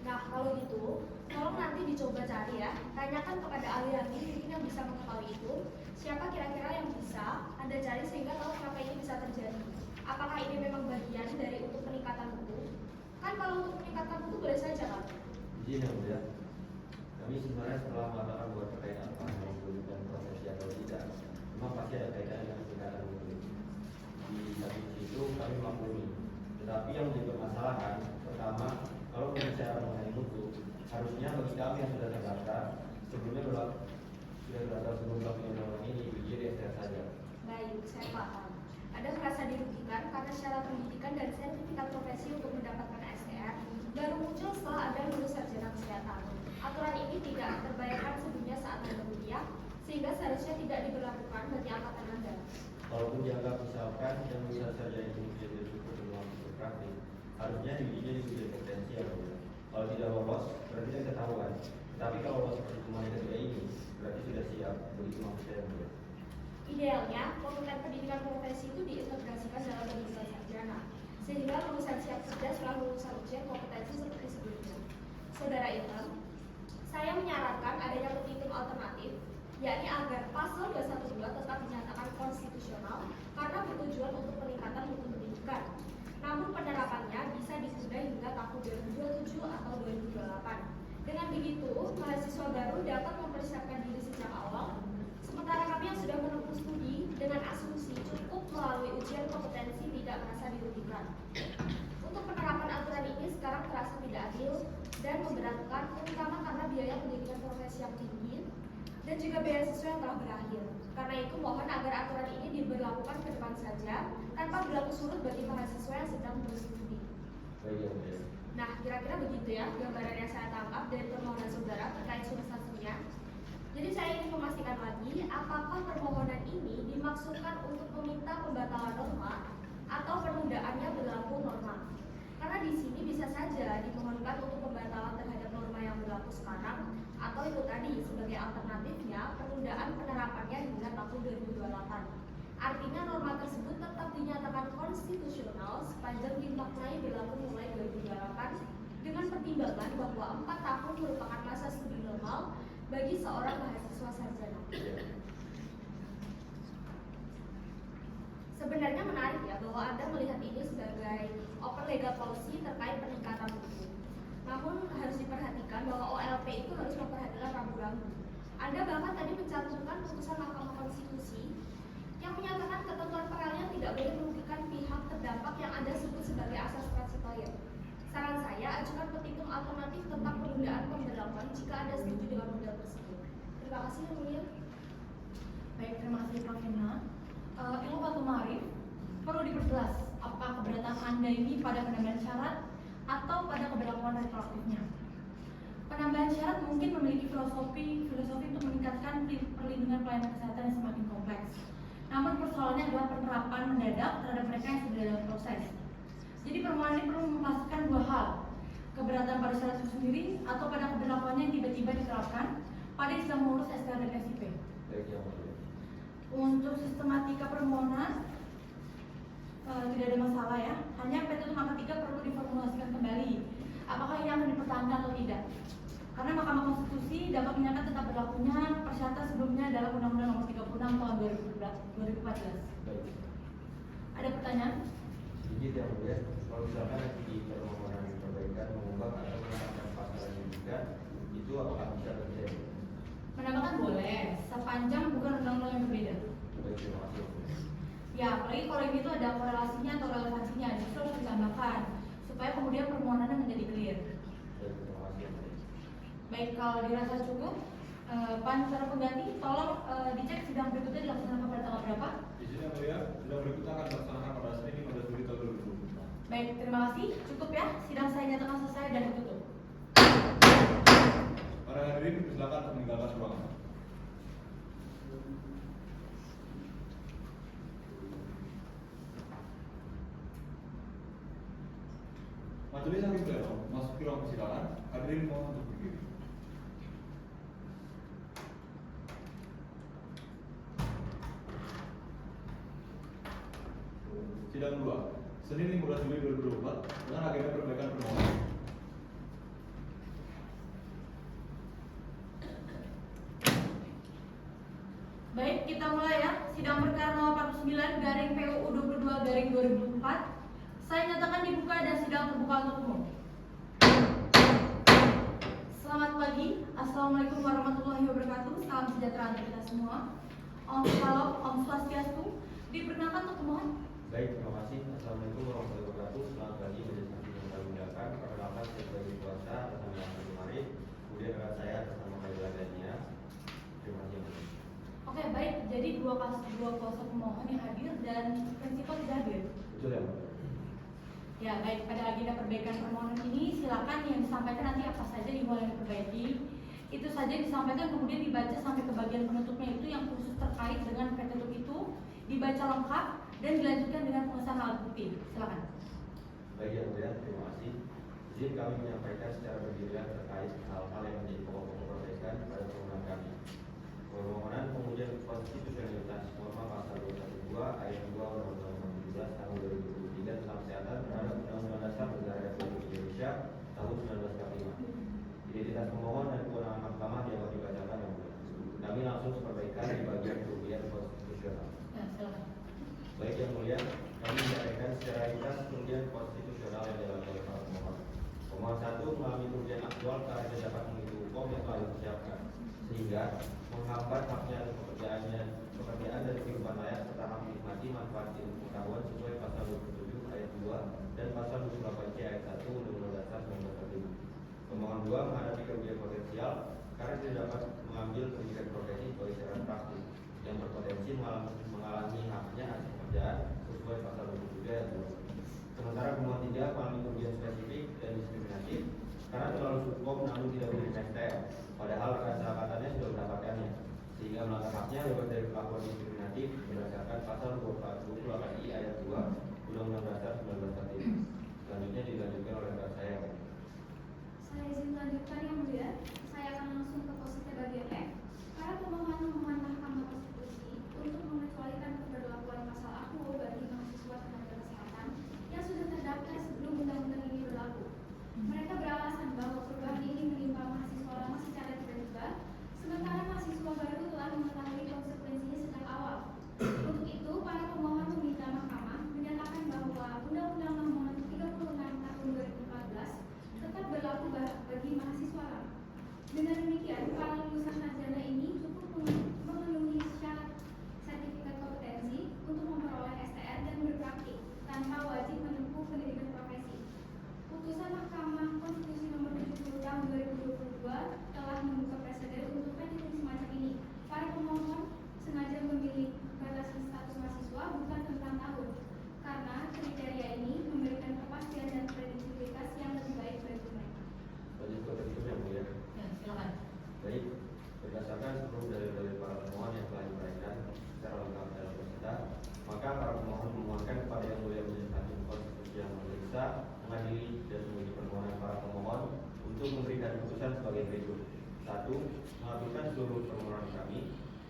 Nah, kalau gitu, tolong nanti dicoba cari ya, tanyakan kepada ahli-ahli mungkin yang bisa mengetahui itu, siapa kira-kira yang bisa Anda cari sehingga tahu kenapa ini bisa terjadi. Apakah ini memang bagian dari untuk peningkatan mutu? Kan kalau untuk peningkatan mutu boleh saja kan? Izin ya Mulia. Kami sebenarnya setelah mengatakan bahwa terkait apa yang membutuhkan prosesi atau tidak, memang pasti ada kaitannya dengan peningkatan mutu. Di satu sisi itu kami maklumi. Tetapi yang menjadi permasalahan, pertama, kalau berbicara mengenai mutu, harusnya bagi kami yang sudah terdaftar, sebelumnya sudah terdaftar sebelum melakukan undang-undang ini, uji di STR saja. Baik, saya paham. Anda merasa dirugikan karena syarat pendidikan dan sertifikat profesi untuk mendapatkan STR baru muncul setelah Anda lulus sarjana kesehatan. Aturan ini tidak terbayarkan sebelumnya saat Anda kuliah, sehingga seharusnya tidak diberlakukan bagi angkatan Anda. Walaupun dianggap misalkan yang bisa saja itu menjadi cukup dalam praktik, harusnya diujinya di ujian kompetensi ya Mulia. Kalau tidak lolos, berarti tidak ketahuan. Tapi kalau lolos seperti kemarin ketiga ini, berarti sudah siap. Begitu maksud saya Mulia. Idealnya, kompeten pendidikan profesi itu diintegrasikan dalam pendidikan sarjana, sehingga lulusan siap kerja setelah lulusan ujian kompetensi seperti sebelumnya. Saudara Ilham, saya menyarankan adanya petitum alternatif yakni agar pasal 212 tetap dinyatakan konstitusional karena bertujuan untuk peningkatan mutu pendidikan. Namun penerapannya bisa ditunda hingga tahun 2027 atau 2028. Dengan begitu, mahasiswa baru dapat mempersiapkan diri sejak awal, sementara kami yang sudah menempuh studi dengan asumsi cukup melalui ujian kompetensi tidak merasa dirugikan. Untuk penerapan aturan ini sekarang terasa tidak adil dan memberatkan, terutama karena biaya pendidikan profesi yang tinggi dan juga beasiswa yang telah berakhir. Karena itu mohon agar aturan ini diberlakukan ke depan saja tanpa berlaku surut bagi mahasiswa yang sedang berstudi. Nah, kira-kira begitu ya gambaran yang saya tangkap dari permohonan saudara terkait substansinya. Jadi saya ingin memastikan lagi apakah permohonan ini dimaksudkan untuk meminta pembatalan norma atau penundaannya berlaku norma. Karena di sini bisa saja dimohonkan untuk pembatalan terhadap norma yang berlaku sekarang, atau itu tadi sebagai alternatifnya penundaan penerapannya hingga tahun 2028. Artinya norma tersebut tetap dinyatakan konstitusional sepanjang dimaknai berlaku mulai 2028 dengan pertimbangan bahwa 4 tahun merupakan masa studi normal bagi seorang mahasiswa sarjana. Sebenarnya menarik ya bahwa Anda melihat ini sebagai open legal policy terkait peningkatan mutu. Namun harus diperhatikan bahwa OLP itu harus memperhatikan rambu-rambu. Anda bahkan tadi mencantumkan putusan Mahkamah Konstitusi yang menyatakan ketentuan peralihan tidak boleh merugikan pihak terdampak yang Anda sebut sebagai asas transitoria. Saran saya, ajukan petitum alternatif tentang penundaan pemberlakuan jika Anda setuju dengan model tersebut. Terima kasih, Yang Mulia. Baik, terima kasih Prof. Hina. Ilmu Fatul Ma'arif, perlu diperjelas apakah keberatan Anda ini pada penambahan syarat atau pada keberlakuan retroaktifnya. Penambahan syarat mungkin memiliki filosofi untuk meningkatkan perlindungan pelayanan kesehatan yang semakin kompleks. Namun persoalannya adalah penerapan mendadak terhadap mereka yang sudah dalam proses. Jadi permohonan ini perlu memastikan dua hal, keberatan pada syarat itu sendiri atau pada keberlakuannya yang tiba-tiba diterapkan pada yang sedang mengurus SK dan SIP. Untuk sistematika permohonan tidak ada masalah ya, hanya petitum angka 3 perlu diformulasikan kembali apakah ini akan dipertahankan atau tidak. Karena Mahkamah Konstitusi dapat menyatakan tetap berlakunya persyaratan sebelumnya dalam Undang-Undang Nomor 36 Tahun 2014. Ada pertanyaan? Sedikit yang mulia, kalau misalkan nanti di permohonan perbaikan mengubah atau menambahkan pasal yang dirugikan, itu apakah bisa terjadi? Menambahkan boleh, sepanjang bukan undang-undang yang berbeda. Baik, terima kasih. Ya, apalagi kalau ini tuh ada korelasinya atau relevansinya, justru harus ditambahkan supaya kemudian permohonannya menjadi clear. Baik, terima kasih. Baik, kalau dirasa cukup, Pan secara pengganti, tolong dicek sidang berikutnya dilaksanakan pada tanggal berapa? Izin yang mulia, sidang berikutnya akan dilaksanakan pada Senin 15 Juli tahun 2020. Baik, terima kasih. Cukup ya, sidang saya nyatakan selesai dan ditutup. Para hadirin silakan untuk meninggalkan ruangan. Majelis Hakim Pleno masuk ke ruang persidangan. Hadirin mohon untuk berdiri. Sidang 2, Senin 15 Juli 2024 dengan agenda perbaikan permohonan. Baik, kita mulai ya. Sidang perkara nomor 49 garing PUU 22 garing 2004. Saya nyatakan dibuka dan sidang terbuka untuk umum. Selamat pagi, Assalamualaikum warahmatullahi wabarakatuh. Salam sejahtera untuk kita semua. Om Salam, Om Swastiastu. Diperkenalkan untuk pemohon. Baik, terima kasih. Assalamualaikum warahmatullahi wabarakatuh. Selamat pagi, majelis hakim yang kami muliakan. Perkenalkan saya sebagai kuasa atas nama Fatul Ma'arif. Kemudian rekan saya atas nama Maila Dania. Terima kasih. Oke, baik. Jadi dua kuasa pemohon yang hadir dan prinsipal tidak hadir. Betul ya, Mbak? Ya, baik. Pada agenda perbaikan permohonan ini, silakan yang disampaikan nanti apa saja dimulai diperbaiki. Itu saja disampaikan, kemudian dibaca sampai ke bagian penutupnya itu yang khusus terkait dengan petitum itu, dibaca lengkap dan dilanjutkan dengan pengesahan alat bukti. Silakan. Baik ya, mulia. Terima kasih. Izin kami menyampaikan secara bergiliran terkait hal-hal yang menjadi pokok-pokok perbaikan pada permohonan kami. Permohonan pengujian konstitusionalitas norma pasal 212 ayat 2 Undang-Undang Nomor 17 Tahun 2023 tentang kesehatan terhadap Undang-Undang Dasar Negara Republik Indonesia tahun 1945. Identitas pemohon dan kewenangan mahkamah yang dibacakan yang mulia. Kami kami langsung ke perbaikan di bagian kerugian konstitusional. Ya, silakan. Baik yang mulia, kami menyampaikan secara ringkas kerugian konstitusional yang dialami oleh para pemohon. Pemohon 1 mengalami kerugian aktual karena tidak dapat mengikuti hukum yang telah disiapkan, sehingga menghambat haknya atas pekerjaan dari kehidupan layak serta hak menikmati manfaat ilmu pengetahuan sesuai pasal 27 ayat 2 dan pasal 28 C ayat 1 Undang-Undang Dasar 1945. Pemohon 2 menghadapi kerugian potensial karena tidak dapat mengambil pendidikan profesi sebagai syarat praktis yang berpotensi mengalami haknya atas pekerjaan sesuai pasal 27 ayat 2. Sementara pemohon 3 mengalami kerugian spesifik dan diskriminatif karena terlalu hukum namun tidak memberikan STR, padahal rekan sehakatannya sudah mendapatkannya, sehingga melanggar haknya bebas dari perlakuan diskriminatif berdasarkan pasal 28I ayat 2 Undang-Undang Dasar 1945. Selanjutnya dilanjutkan oleh rekan saya. Saya izin melanjutkan yang mulia. Saya akan langsung ke posisi bagian F. Para pemohon memohon Mahkamah Konstitusi untuk mengecualikan keberlakuan pasal AKUO bagi mahasiswa tenaga kesehatan yang sudah terdaftar sebelum undang-undang ini berlaku. Mereka beralasan bahwa perubahan ini menimpa mahasiswa lama secara tiba-tiba, sementara mahasiswa baru telah mengetahui konsekuensinya sejak awal. Untuk itu, para pemohon meminta Mahkamah menyatakan bahwa Undang-Undang Nomor 36 Tahun 2014 tetap berlaku bagi mahasiswa lama. Dengan demikian, para lulusan sarjana ini cukup memenuhi syarat sertifikat kompetensi untuk memperoleh STR dan berpraktik tanpa wajib menempuh pendidikan profesi. Putusan Mahkamah Konstitusi Nomor 70 Tahun 2022 telah membuka preseden untuk pendidikan semacam ini. Para pemohon sengaja memilih batasan status mahasiswa bukan tentang tahun, karena kriteria ini memberikan kepastian dan kredibilitas yang lebih baik bagi mereka. Lanjut ke petitum yang mulia. Ya, silakan. Baik, berdasarkan seluruh dalil-dalil para pemohon yang telah diuraikan secara lengkap dalam persidangan, maka para pemohon memohonkan kepada yang mulia Majelis Hakim Konstitusi yang memeriksa, mengadili dan menguji permohonan para pemohon untuk memberikan putusan sebagai berikut: 1. Mengabulkan seluruh permohonan kami.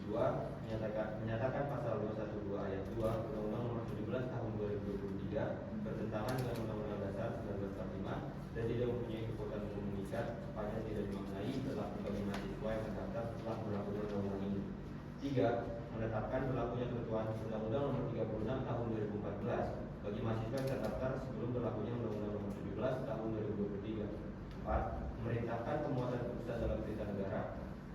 2. Menyatakan pasal 212 ayat 2 Undang-Undang Nomor 17 Tahun 2023 bertentangan dengan Undang-Undang Dasar 1945 dan tidak mempunyai kekuatan hukum mengikat sepanjang tidak dimaknai berlaku bagi mahasiswa yang terdaftar setelah berlakunya undang-undang ini. 3. Menetapkan berlakunya ketentuan Undang-Undang Nomor 36 Tahun 2014 bagi mahasiswa yang terdaftar sebelum berlakunya Undang-Undang Nomor 17 Tahun 2023. 4. Memerintahkan pemuatan putusan dalam berita negara.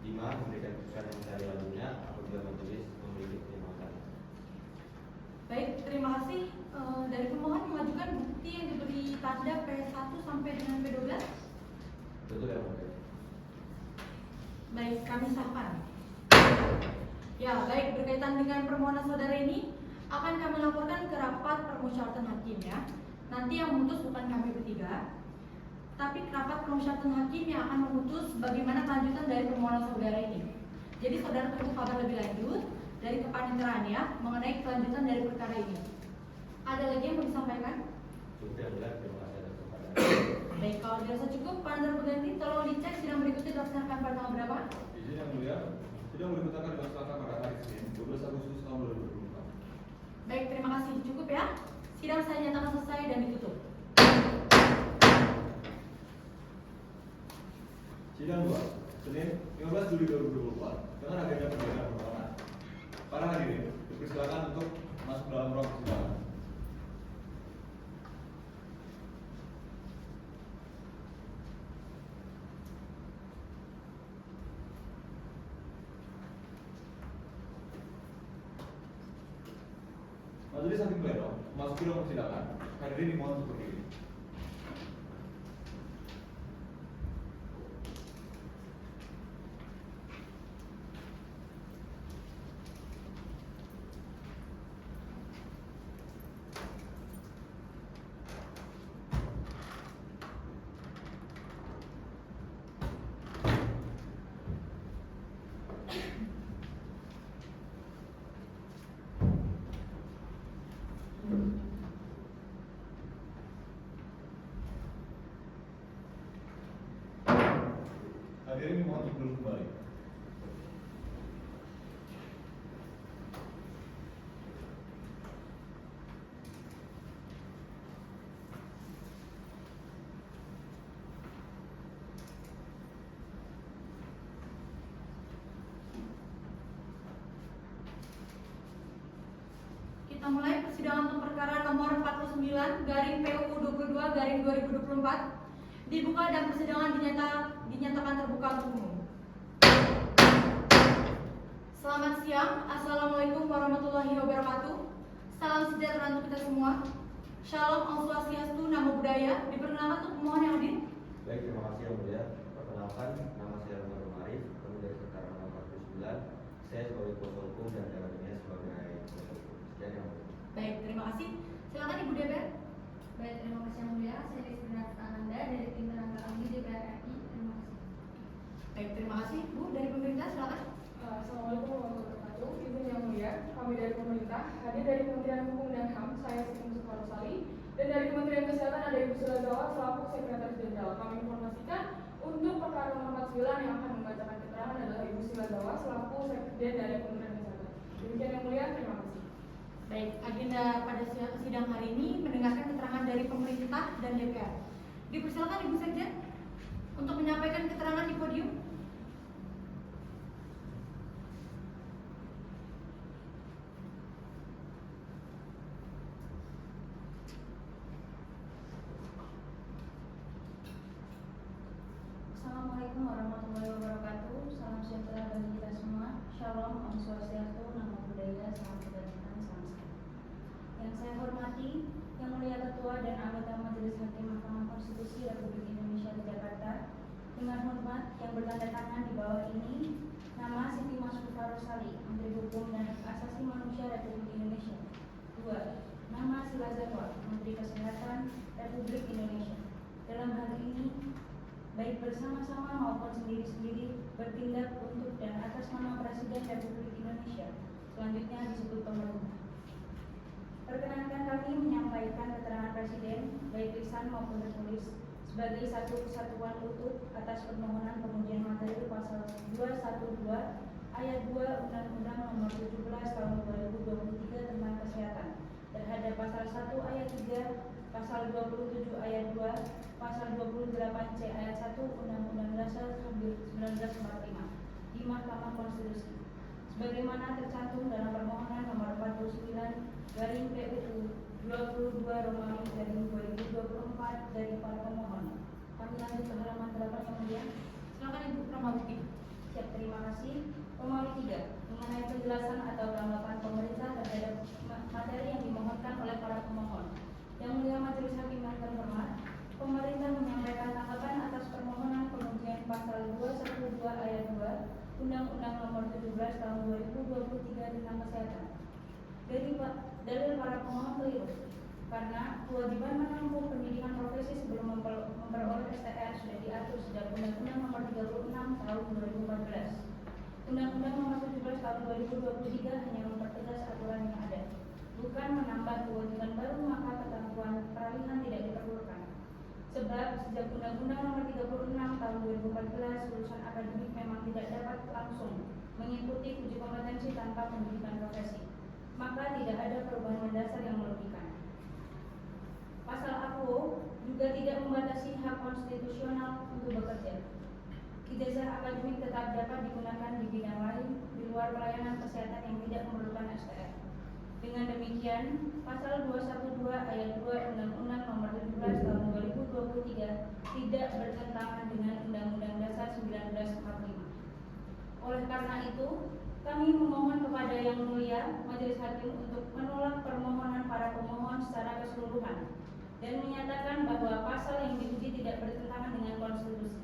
5. Memberikan putusan yang sehari lalunya apabila majelis memiliki pertimbangan. Baik, terima kasih. Dari pemohon mengajukan bukti yang diberi tanda P1 sampai dengan P12. Betul ya, Pak? Baik, kami sahkan. Ya, baik, berkaitan dengan permohonan saudara ini akan kami laporkan ke rapat permusyawaratan hakim ya. Nanti yang memutus bukan kami bertiga, tapi rapat permusyawaratan hakim yang akan memutus bagaimana kelanjutan dari permohonan saudara ini. Jadi saudara tunggu kabar lebih lanjut dari kepaniteraannya mengenai kelanjutan dari perkara ini. Ada lagi yang mau disampaikan? Cukup ya, terima kasih atas kesempatan. Baik, kalau dirasa cukup, panel pengganti tolong dicek sidang berikutnya dilaksanakan pada tanggal berapa? Izin yang mulia, sidang berikutnya akan dilaksanakan pada hari Senin 12 Agustus tahun 2024. Baik, terima kasih. Cukup ya. Sidang saya nyatakan selesai dan ditutup. Sidang 2, Senin 15 Juli 2024 dengan agenda pembacaan permohonan. Para hadirin, dipersilakan untuk masuk dalam ruang persidangan. Majelis Hakim Pleno memasuki ruang persidangan. Hadirin dimohon untuk berdiri. Hadirin dimohon untuk duduk kembali. Kita mulai persidangan untuk perkara nomor 49 garing PUU 22 garing 2024 dibuka dan persidangan dinyatakan terbuka untuk umum. Selamat siang, Assalamualaikum warahmatullahi wabarakatuh. Salam sejahtera untuk kita semua. Shalom, Om Swastiastu, Namo Buddhaya. Diperkenalkan untuk pemohon yang hadir. Baik, terima kasih Yang Mulia. Perkenalkan, nama saya Romano Arif, kami dari perkara nomor 49. Saya sebagai kuasa hukum dan jabatannya sebagai kuasa hukum. Sekian Yang Mulia. Baik, terima kasih. Silakan Ibu DPR. Baik, terima kasih Yang Mulia. Saya Rizkyna Ananda dari tim tenaga ahli DPR RI. Terima kasih. Baik, terima kasih. Bu, dari pemerintah silakan. Assalamualaikum warahmatullahi wabarakatuh. Izin yang mulia, kami dari pemerintah hadir dari Kementerian Hukum dan HAM, saya Siti Sukarosari, dan dari Kementerian Kesehatan ada Ibu Sulazawa selaku Sekretaris Jenderal. Kami informasikan untuk perkara nomor 49 yang akan membacakan keterangan adalah Ibu Sulazawa selaku Sekjen dari Kementerian Kesehatan. Demikian yang mulia, terima kasih. Baik, agenda pada sidang hari ini mendengarkan keterangan dari pemerintah dan DPR. Dipersilakan Ibu Sekjen untuk menyampaikan keterangan di podium. Assalamualaikum warahmatullahi wabarakatuh. Salam sejahtera bagi kita semua. Shalom, Om Swastiastu, Namo Buddhaya, salam kebajikan, salam sehat. Yang saya hormati, Yang Mulia Ketua dan anggota Majelis Hakim Mahkamah Konstitusi Republik Indonesia di Jakarta. Dengan hormat yang bertanda tangan di bawah ini, nama Siti Masfufarosali, Menteri Hukum dan Hak Asasi Manusia Republik Indonesia. 2. Nama Sulazawa, Menteri Kesehatan Republik Indonesia. Dalam hal ini, baik bersama-sama maupun sendiri-sendiri bertindak untuk dan atas nama Presiden Republik Indonesia. Selanjutnya disebut pemerintah. Perkenankan kami menyampaikan keterangan Presiden, baik lisan maupun tertulis, sebagai satu kesatuan utuh atas permohonan pengujian materi pasal 212 ayat 2 Undang-Undang Nomor 17 Tahun 2023 tentang Kesehatan terhadap pasal 1 ayat 3, pasal 27 ayat 2, pasal 28C ayat 1 Undang-Undang Dasar 1945 di Mahkamah Konstitusi sebagaimana tercantum dalam permohonan nomor 49 garing PUU 22 Romawi garing 2024 dari para pemohon. Kami lanjut ke halaman 8 yang mulia. Silakan Ibu Pramawati. Siap, terima kasih. Romawi 3 mengenai penjelasan atau tanggapan pemerintah terhadap materi yang dimohonkan oleh para pemohon. Yang Mulia Majelis Hakim yang terhormat, pemerintah menyampaikan tanggapan atas permohonan pengujian pasal 212 ayat 2 Undang-Undang Nomor 17 Tahun 2023 tentang Kesehatan. Dari dalil para pemohon keliru, karena kewajiban menempuh pendidikan profesi sebelum memperoleh STR sudah diatur sejak Undang-Undang Nomor 36 Tahun 2014. Undang-Undang Nomor 17 Tahun 2023 hanya mempertegas aturan yang ada, bukan menambah kewajiban baru, maka ketentuan peralihan tidak diperlukan. Sebab sejak Undang-Undang Nomor 36 Tahun 2014, lulusan akademik memang tidak dapat langsung mengikuti uji kompetensi tanpa pendidikan profesi, maka tidak ada perubahan mendasar yang merugikan. Pasal AKUO juga tidak membatasi hak konstitusional untuk bekerja. Ijazah akademik tetap dapat digunakan di bidang lain di luar pelayanan kesehatan yang tidak memerlukan STR. Dengan demikian, pasal 212 ayat 2 Undang-Undang Nomor 17 Tahun 2023 tidak bertentangan dengan Undang-Undang Dasar 1945. Oleh karena itu, kami memohon kepada Yang Mulia Majelis Hakim untuk menolak permohonan para pemohon secara keseluruhan dan menyatakan bahwa pasal yang diuji tidak bertentangan dengan konstitusi.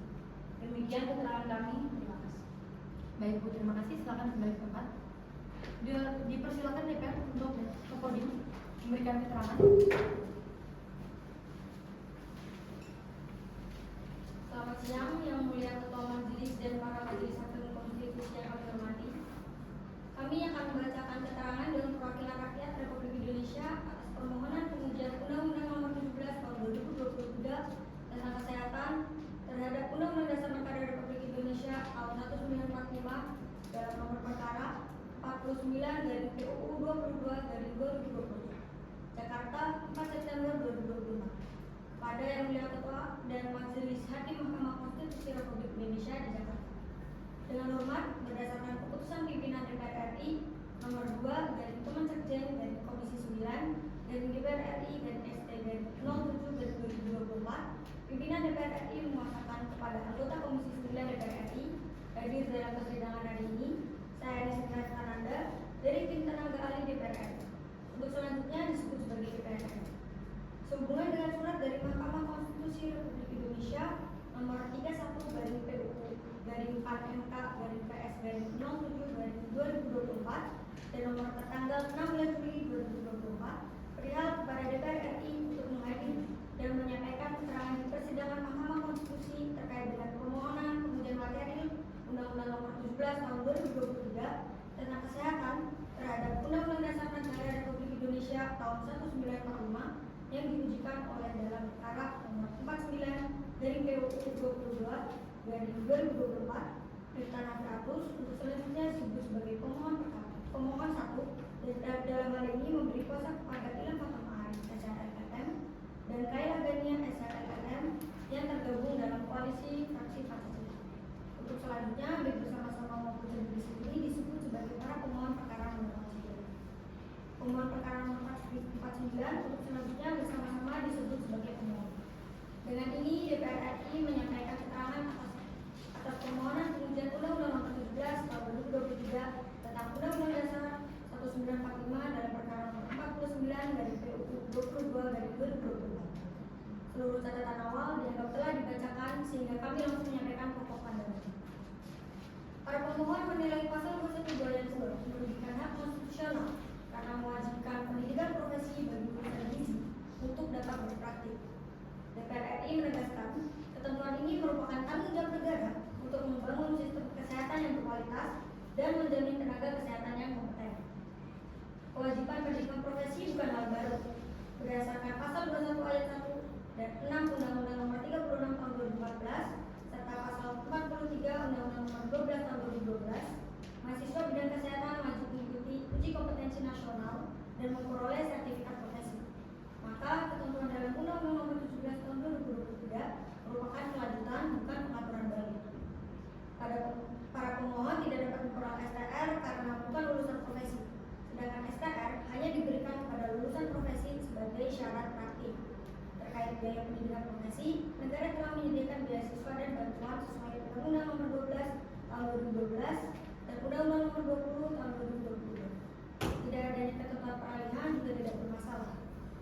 Demikian keterangan kami. Terima kasih. Baik Bu, terima kasih. Silakan kembali ke tempat. Dipersilakan DPR untuk ke podium memberikan keterangan. Selamat siang, Yang Mulia Ketua Majelis dan para majelis hakim konstitusi yang kami hormati. Kami akan membacakan keterangan Dewan Perwakilan Rakyat Republik Indonesia atas permohonan pengujian Undang-Undang Nomor 17 Tahun 2023 tentang Kesehatan terhadap Undang-Undang Dasar Negara Republik Indonesia tahun 1945 dalam nomor perkara 49 dari PUU 22 dari 2020. Jakarta, 4 September 2025. Pada Yang Mulia Ketua dan Majelis Hakim Mahkamah Konstitusi Republik Indonesia di Jakarta. Dengan hormat, berdasarkan keputusan pimpinan DPR RI nomor 2 dari Kemensekjen dan Komisi 9 dari DPR RI dan ST dari 07 dari 2024, pimpinan DPR RI memuatkan kepada anggota Komisi 9 DPR RI hadir dalam persidangan hari ini, saya Nisita Kananda dari tim tenaga ahli DPR RI. Untuk selanjutnya disebut sebagai DPR RI. Sehubungan dengan surat dari Mahkamah Konstitusi Republik Indonesia nomor 31 garing PUU garing 4 MK garing PS garing 07 garing 2024 dan nomor tertanggal 16 Juli 2024 perihal kepada DPR RI untuk menghadiri dan menyampaikan keterangan di persidangan Mahkamah Konstitusi terkait dengan permohonan pengujian materi Undang-Undang Nomor 17 Tahun 2023 tentang kesehatan terhadap Undang-Undang Dasar Negara Republik Indonesia Tahun 1945 yang diujikan oleh dalam perkara nomor 49 dari PUU 22 dari 2024 Perintah 100 untuk selanjutnya disebut sebagai pemohon 1 dan dalam hal ini memberi kuasa kepada Ilham Fathama SRLLM dan Kayla Gania SRLLM yang tergabung dalam koalisi fraksi Pancasila. Untuk selanjutnya bersama-sama maupun sendiri disebut sebagai para pemohon perkara nomor 49. Pemohon perkara nomor 49 untuk selanjutnya bersama-sama disebut sebagai pemohon. Dengan ini DPR RI menyampaikan keterangan atas permohonan pengujian Undang-Undang Nomor 17 Tahun 2023 tentang Undang-Undang Dasar 1945 dalam perkara nomor 49 dari PUU 22 dari 2024. Seluruh catatan awal dianggap telah dibacakan sehingga kami langsung menyampaikan pokok pandangan. Para pemohon menilai pasal 212 yang merugikan hak konstitusional karena mewajibkan pendidikan profesi bagi lulusan gizi untuk dapat berpraktik. DPR RI menegaskan ketentuan ini merupakan tanggung jawab negara untuk membangun sistem kesehatan yang berkualitas dan menjamin tenaga kesehatan yang kompeten. Kewajiban pendidikan profesi bukan hal baru. Berdasarkan pasal 21 ayat 1 dan 6 Undang-Undang Nomor 36 Tahun 2014 serta pasal 43 Undang-Undang Nomor 12 Tahun 2012, mahasiswa bidang kesehatan wajib mengikuti uji kompetensi nasional dan memperoleh sertifikat profesi. Maka ketentuan dalam Undang-Undang Nomor 17 Tahun 2023 merupakan kelanjutan bukan pengaturan baru. Para pemohon tidak dapat memperoleh STR karena bukan lulusan profesi, sedangkan STR hanya diberikan kepada lulusan profesi sebagai syarat praktik. Terkait biaya pendidikan profesi, negara telah menyediakan beasiswa dan bantuan sesuai Undang-Undang Nomor 12 Tahun 2012 dan Undang-Undang Nomor 20 Tahun 2022. Tidak adanya ketentuan peralihan juga tidak bermasalah,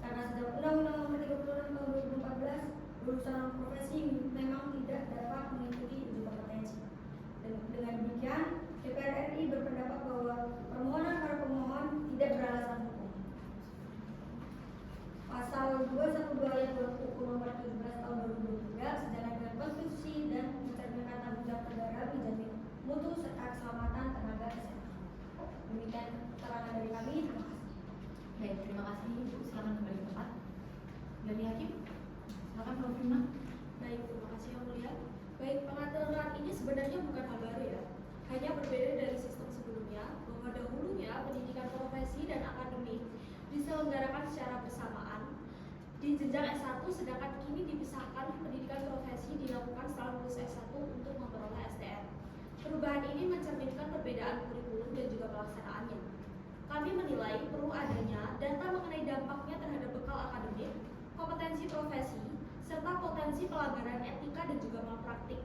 karena sejak Undang-Undang Nomor 36 Tahun 2014, lulusan profesi memang tidak dapat mengikuti uji kompetensi. Dengan demikian, DPR RI berpendapat bahwa permohonan para pemohon tidak beralasan hukum. Pasal 212 ayat 2 UU Nomor 17 Tahun 2023 sejalan dengan konstitusi dan mencerminkan tanggung jawab negara menjamin mutu serta keselamatan tenaga kesehatan. Demikian keterangan dari kami. Terima kasih. Baik, terima kasih Ibu. Silakan kembali ke tempat. Dari Hakim, silakan Prof. Yuna. Baik, terima kasih Yang Mulia. Baik, pengaturan ini sebenarnya bukan hal baru ya. Hanya berbeda dari sistem sebelumnya, bahwa dahulunya pendidikan profesi dan akademik diselenggarakan secara bersamaan di jenjang S1, sedangkan kini dipisahkan pendidikan profesi dilakukan setelah lulus S1 untuk memperoleh STR. Perubahan ini mencerminkan perbedaan kurikulum dan juga pelaksanaannya. Kami menilai perlu adanya data mengenai dampaknya terhadap bekal akademik, kompetensi profesi, serta potensi pelanggaran etika dan juga malpraktik.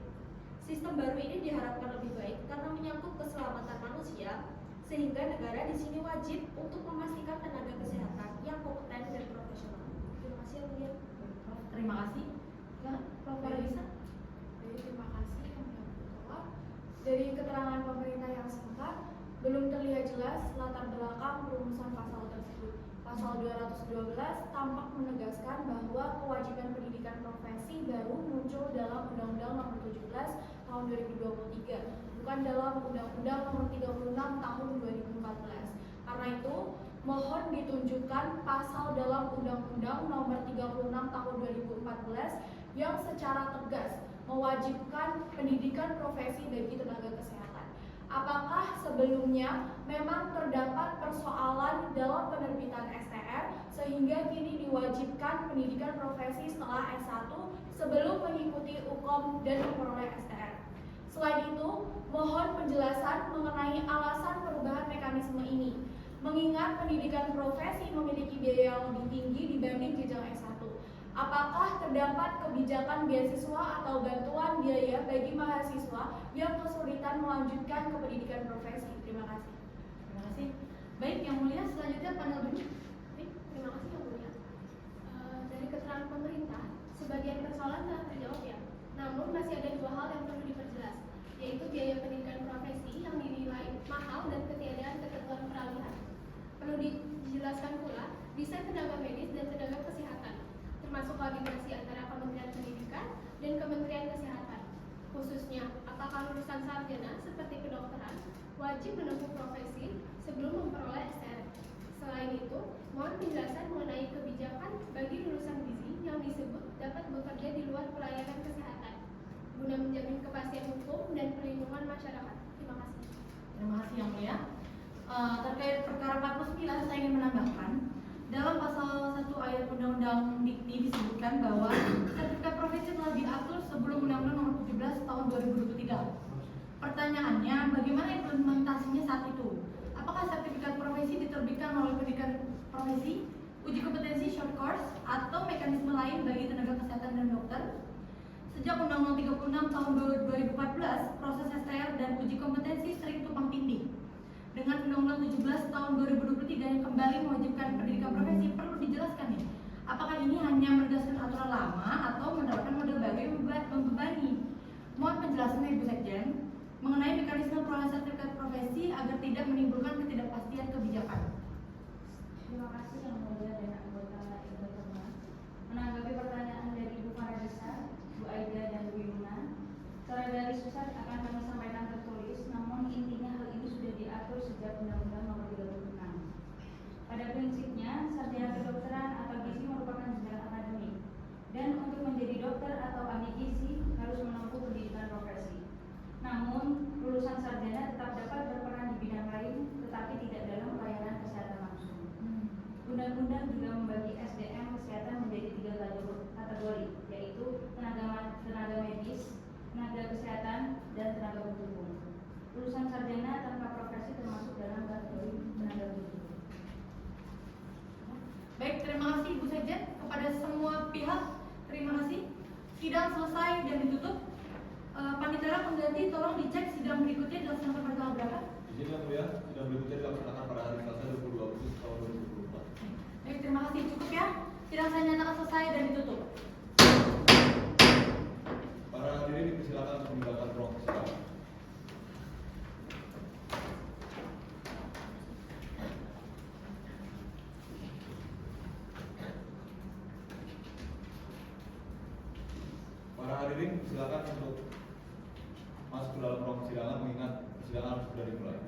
Sistem baru ini diharapkan lebih baik karena menyangkut keselamatan manusia, sehingga negara di sini wajib untuk memastikan tenaga kesehatan yang kompeten dan profesional. Terima kasih Yang Mulia. Terima kasih. Prof. Farisa. Baik, terima kasih Yang Mulia Ketua. Dari keterangan pemerintah yang singkat, belum terlihat jelas latar belakang perumusan pasal tersebut. Pasal 212 tampak menegaskan bahwa kewajiban pendidikan profesi baru muncul dalam Undang-Undang Nomor 17 Tahun 2023, bukan dalam Undang-Undang Nomor 36 Tahun 2014. Karena itu, mohon ditunjukkan pasal dalam Undang-Undang Nomor 36 Tahun 2014 yang secara tegas mewajibkan pendidikan profesi bagi tenaga kesehatan. Apakah sebelumnya memang terdapat persoalan dalam penerbitan STR sehingga kini diwajibkan pendidikan profesi setelah S1 sebelum mengikuti UKOM dan memperoleh STR? Selain itu, mohon penjelasan mengenai alasan perubahan mekanisme ini. Mengingat pendidikan profesi memiliki biaya yang lebih tinggi dibanding jenjang S1, apakah terdapat kebijakan beasiswa atau bantuan biaya bagi mahasiswa yang kesulitan melanjutkan ke pendidikan profesi? Terima kasih. Terima kasih. Baik, Yang Mulia, selanjutnya panel dulu. Terima kasih Yang Mulia. Dari keterangan pemerintah, sebagian persoalan telah terjawab ya. Namun masih ada dua hal yang perlu diperjelas, yaitu biaya pendidikan profesi yang dinilai mahal dan ketiadaan ketentuan peralihan. Perlu dijelaskan pula desain tenaga medis dan tenaga kesehatan, termasuk koordinasi antara Kementerian Pendidikan dan Kementerian Kesehatan. Khususnya, apakah lulusan sarjana seperti kedokteran wajib menempuh profesi sebelum memperoleh STR. Selain itu, mohon penjelasan mengenai kebijakan bagi lulusan gizi yang disebut dapat bekerja di luar pelayanan kesehatan, guna menjamin kepastian hukum dan perlindungan masyarakat. Terima kasih. Terima kasih Yang Mulia. Terkait perkara 49, saya ingin menambahkan dalam pasal 1 ayat Undang-Undang Dikti disebutkan bahwa sertifikat profesi telah diatur sebelum Undang-Undang Nomor 17 Tahun 2023. Pertanyaannya, bagaimana implementasinya saat itu? Apakah sertifikat profesi diterbitkan melalui pendidikan profesi, uji kompetensi short course, atau mekanisme lain bagi tenaga kesehatan dan dokter? Sejak Undang-Undang 36 Tahun 2014, proses STR dan uji kompetensi sering tumpang tindih. Dengan Undang-Undang 17 Tahun 2023 yang kembali mewajibkan pendidikan profesi, perlu dijelaskan nih, apakah ini hanya menegaskan aturan lama atau menerapkan model baru yang membebani? Mohon penjelasan Ibu Sekjen mengenai mekanisme perolehan sertifikat profesi agar tidak menimbulkan ketidakpastian kebijakan. Terima kasih Yang Mulia dan anggota Internal. Menanggapi pertanyaan dari Ibu Faradisa, Bu Aida dan Bu Yuna, secara garis besar akan kami sampaikan tertulis, namun intinya hal ini sudah diatur sejak Undang-Undang Nomor 36. Pada prinsipnya, sarjana kedokteran atau gizi merupakan jenjang akademik, dan untuk menjadi dokter atau ahli gizi harus menempuh pendidikan profesi. Namun, lulusan sarjana tetap dapat berperan di bidang lain, tetapi tidak dalam pelayanan kesehatan langsung. Undang-undang juga membagi SDM kesehatan menjadi 3 kategori, yaitu tenaga medis, tenaga kesehatan, dan tenaga pendukung. Lulusan sarjana tanpa profesi termasuk dalam kategori tenaga pendukung. Baik, terima kasih Ibu Sekjen. Kepada semua pihak, terima kasih. Sidang selesai dan ditutup. Panitia pengganti tolong dicek sidang berikutnya dilaksanakan pada tanggal berapa? Izin Yang Mulia, sidang berikutnya dilaksanakan pada hari Selasa 22 Agustus tahun 2024. Baik, terima kasih. Cukup ya. Sidang saya nyatakan selesai dan ditutup. Para hadirin dipersilakan untuk meninggalkan ruang persidangan. Para hadirin silakan untuk masuk ke dalam ruang persidangan, mengingat persidangan sudah dimulai.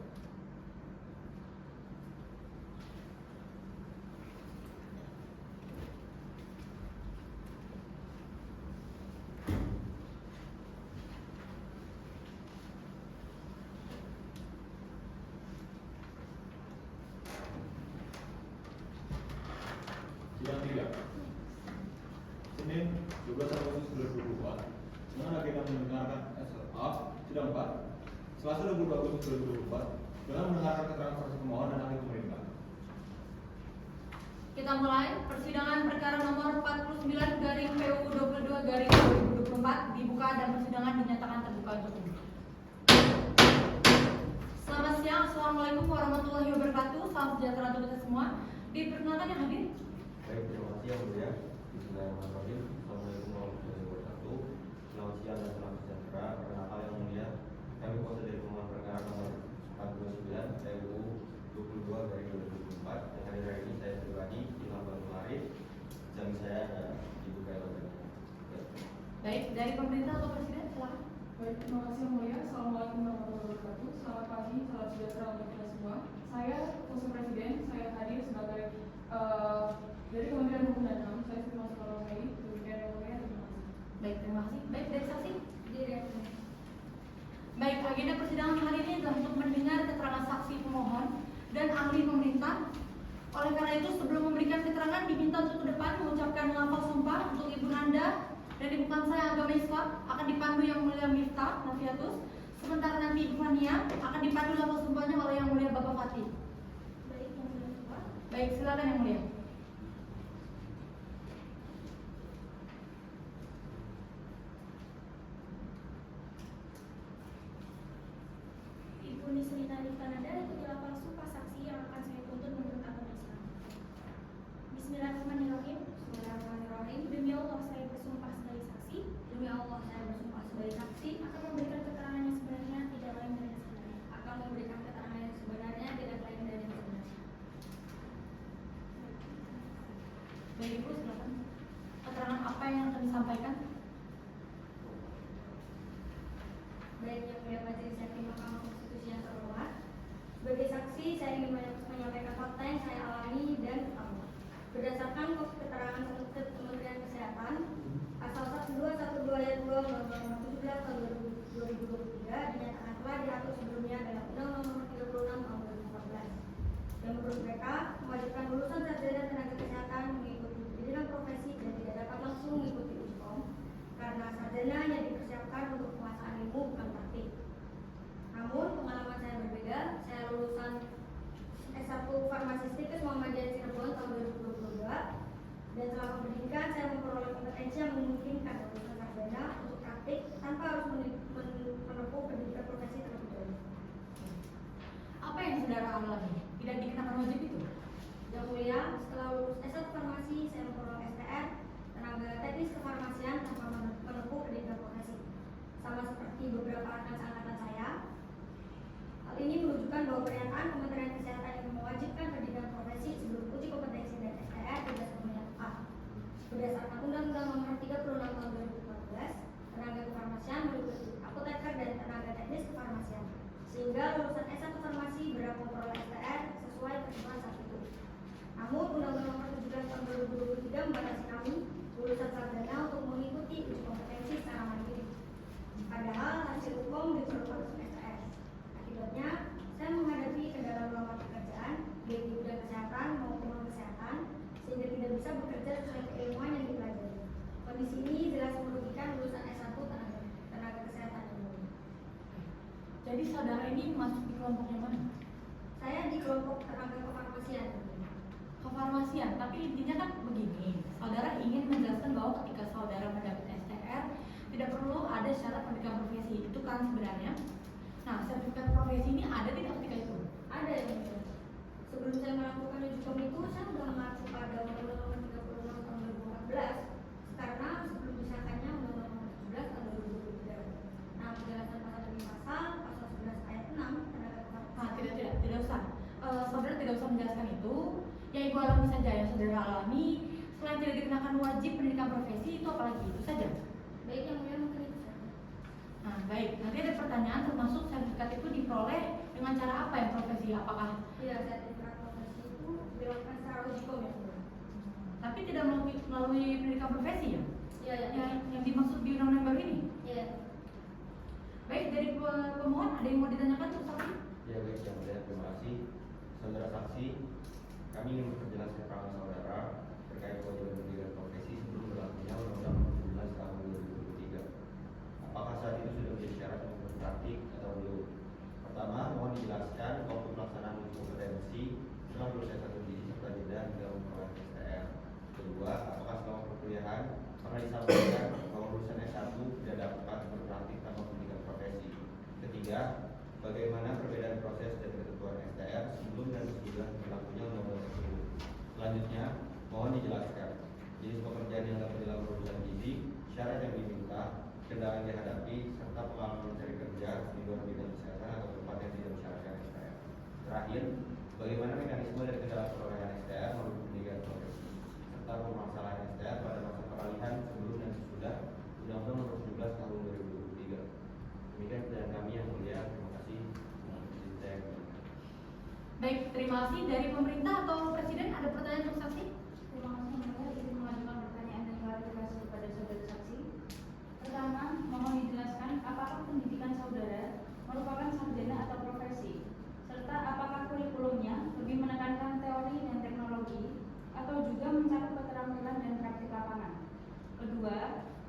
Sidang 3. Senin 12 Agustus 2024 dengan agenda mendengarkan sidang 4 Selasa 22 Agustus 2024 dengan mendengarkan keterangan saksi pemohon dan ahli pemerintah. Kita mulai persidangan perkara nomor 49 garing PU 22 garing 2024 dibuka dan persidangan dinyatakan terbuka untuk umum. Selamat siang, Assalamualaikum warahmatullahi wabarakatuh. Salam sejahtera untuk kita semua. Diperkenalkan yang hadir. Baik, terima kasih Yang Mulia. Bismillahirrahmanirrahim. Assalamualaikum warahmatullahi wabarakatuh. Selamat siang dan salam sejahtera. Perkenalkan Yang Mulia, kami kuasa dari pemohon perkara nomor 49 PU 22 dari 2024. Yang hadir hari ini saya pribadi, Ilham Banu Arif. Jam saya ada Ibu Kaila. Baik, dari pemerintah atau presiden, silakan. Baik, terima kasih Yang Mulia. Assalamualaikum warahmatullahi wabarakatuh. Selamat pagi, salam sejahtera untuk kita semua. Saya, Kuasa Presiden, saya hadir sebagai dari Kementerian Hukum dan HAM. Saya Siti Masuk Rosawi. Demikian Yang Mulia, terima kasih. Baik, terima kasih. Baik, dari saksi. Baik, agenda persidangan hari ini adalah untuk mendengar keterangan saksi pemohon dan ahli pemerintah. Oleh karena itu, sebelum memberikan keterangan, diminta untuk ke depan mengucapkan lafaz sumpah untuk Ibu Nanda dan Ibu Kansa yang agama Islam akan dipandu Yang Mulia Miftah Nafiatus. Sementara nanti Ibu Fania akan dipandu lafaz sumpahnya oleh Yang Mulia Bapak Fatih. Baik, Yang Baik, silakan Yang Mulia. Ibu Nisrina Kanada itu adalah sumpah saksi yang akan saya tuntut menurut agama Islam. Bismillahirrahmanirrahim. Bismillahirrahmanirrahim. Demi Allah saya bersumpah sebagai saksi Demi Allah saya bersumpah sebagai saksi akan memberikan keterangan yang sebenarnya tidak lain dari yang sebenarnya. akan memberikan keterangan yang sebenarnya tidak lain dari yang sebenarnya. Baik Ibu, silakan. Keterangan apa yang akan disampaikan? Baik, Yang Mulia Majelis Hakim Mahkamah Konstitusi yang terhormat, sebagai saksi saya ingin menyampaikan fakta yang saya alami dan tahu. Berdasarkan keterangan Kementerian Kesehatan pasal 1212 ayat 2 Undang-Undang Nomor 17 Tahun 2023 dinyatakan telah diatur sebelumnya dalam Undang-Undang Nomor 36 Tahun 2014 yang menurut mereka mewajibkan lulusan sarjana tenaga kesehatan mengikuti pendidikan profesi dan tidak dapat langsung mengikuti uji kom karena sarjana hanya dipersiapkan untuk penguasaan ilmu bukan praktik. Namun pengalaman saya berbeda. Saya lulusan S1 Farmasistik Muhammadiyah Cirebon tahun 2022 dan selama pendidikan saya memperoleh kompetensi yang memungkinkan lulusan sarjana untuk praktik tanpa harus menempuh pendidikan profesi terlebih dahulu. Apa yang saudara alami? Tidak dikenakan wajib itu? Yang Mulia, setelah lulus S1 Farmasi, saya memperoleh STR tenaga teknis kefarmasian tanpa menempuh pendidikan profesi. Sama seperti beberapa rekan angkatan saya, hal ini menunjukkan bahwa pernyataan Kementerian Kesehatan yang mewajibkan pendidikan profesi sebelum uji kompetensi dan STR tidak sepenuhnya tepat. Berdasarkan Undang-Undang Nomor 36 Tahun 2014, tenaga kefarmasian meliputi apoteker dan tenaga teknis kefarmasian, sehingga lulusan S1 Farmasi berhak memperoleh STR sesuai ketentuan saat itu. Namun Undang-Undang Nomor 17 Tahun 2023 membatasi kami lulusan sarjana untuk mengikuti uji kompetensi secara mandiri. Padahal hasil hukum diperlukan untuk STR. Akibatnya, saya menghadapi kendala melamar pekerjaan baik di bidang kesehatan maupun non kesehatan sehingga tidak bisa bekerja sesuai keilmuan yang dipelajari. Kondisi ini jelas merugikan lulusan S1 tenaga kesehatan yang mulia. Jadi saudara ini masuk di kelompok yang mana? Saya di kelompok tenaga kefarmasian. Kefarmasian, tapi intinya kan begini. Saudara ingin menjelaskan bahwa ketika saudara mendapat STR tidak perlu ada syarat pendidikan profesi, itu kan sebenarnya. Nah, sertifikat profesi ini ada tidak ketika itu? Ada yang mulia. Sebelum saya melakukan uji kom itu, saya sudah mengacu pada Undang-Undang Nomor 36 Tahun 2014 karena sebelum disahkannya Undang-Undang Nomor 17 Tahun 2023. Nah, penjelasan pasal demi pasal 11 ayat 6 tenaga kefarmasian. Tidak usah. Saudara tidak usah menjelaskan itu. Yang ibu alami saja, yang saudara alami selain tidak dikenakan wajib pendidikan profesi itu apalagi itu saja. Baik, yang mulia mungkin itu saja. Nah, baik. Nanti ada pertanyaan termasuk sertifikat itu diperoleh dengan cara apa yang profesi? Apakah? Iya, sertifikat profesi itu dilakukan secara uji kom ya, mulia. Tapi tidak melalui pendidikan profesi ya? Iya, ya. Yang dimaksud di undang-undang baru ini? Iya. Baik, dari pemohon ada yang mau ditanyakan untuk saksi? Ya baik, Yang Mulia, terima kasih. Saudara saksi, kami ingin memperjelas keterangan saudara terkait kewajiban pendidikan profesi sebelum berlakunya Undang-Undang Nomor 17 Tahun 2023. Apakah saat itu sudah menjadi syarat untuk praktik atau belum? Pertama, mohon dijelaskan waktu pelaksanaan uji kompetensi setelah lulus S1 gizi serta jeda hingga memperoleh STR. Kedua, apakah selama perkuliahan pernah disampaikan bahwa lulusan S1 tidak dapat berpraktik tanpa pendidikan profesi? Ketiga, bagaimana perbedaan proses dan ketentuan STR sebelum dan sesudah berlakunya undang-undang tersebut? Selanjutnya, mohon dijelaskan jenis pekerjaan yang dapat dilakukan lulusan gizi, syarat yang diminta, kendala yang dihadapi, serta pengalaman mencari kerja di luar bidang kesehatan atau tempat yang tidak mensyaratkan STR. Terakhir, bagaimana mekanisme dan kendala perolehan STR melalui pendidikan profesi, serta permasalahan STR pada masa peralihan sebelum dan sesudah Undang-Undang Nomor 17 Tahun 2023. Demikian pertanyaan kami yang mulia. Terima kasih. Baik, terima kasih. Dari pemerintah atau presiden ada pertanyaan untuk saksi? Terima kasih, Yang Mulia. Izin mengajukan pertanyaan dan klarifikasi kepada saudara saksi. Pertama, mohon dijelaskan apakah pendidikan saudara merupakan sarjana atau profesi, serta apakah kurikulumnya lebih menekankan teori dan teknologi atau juga mencakup keterampilan dan praktik lapangan. Kedua,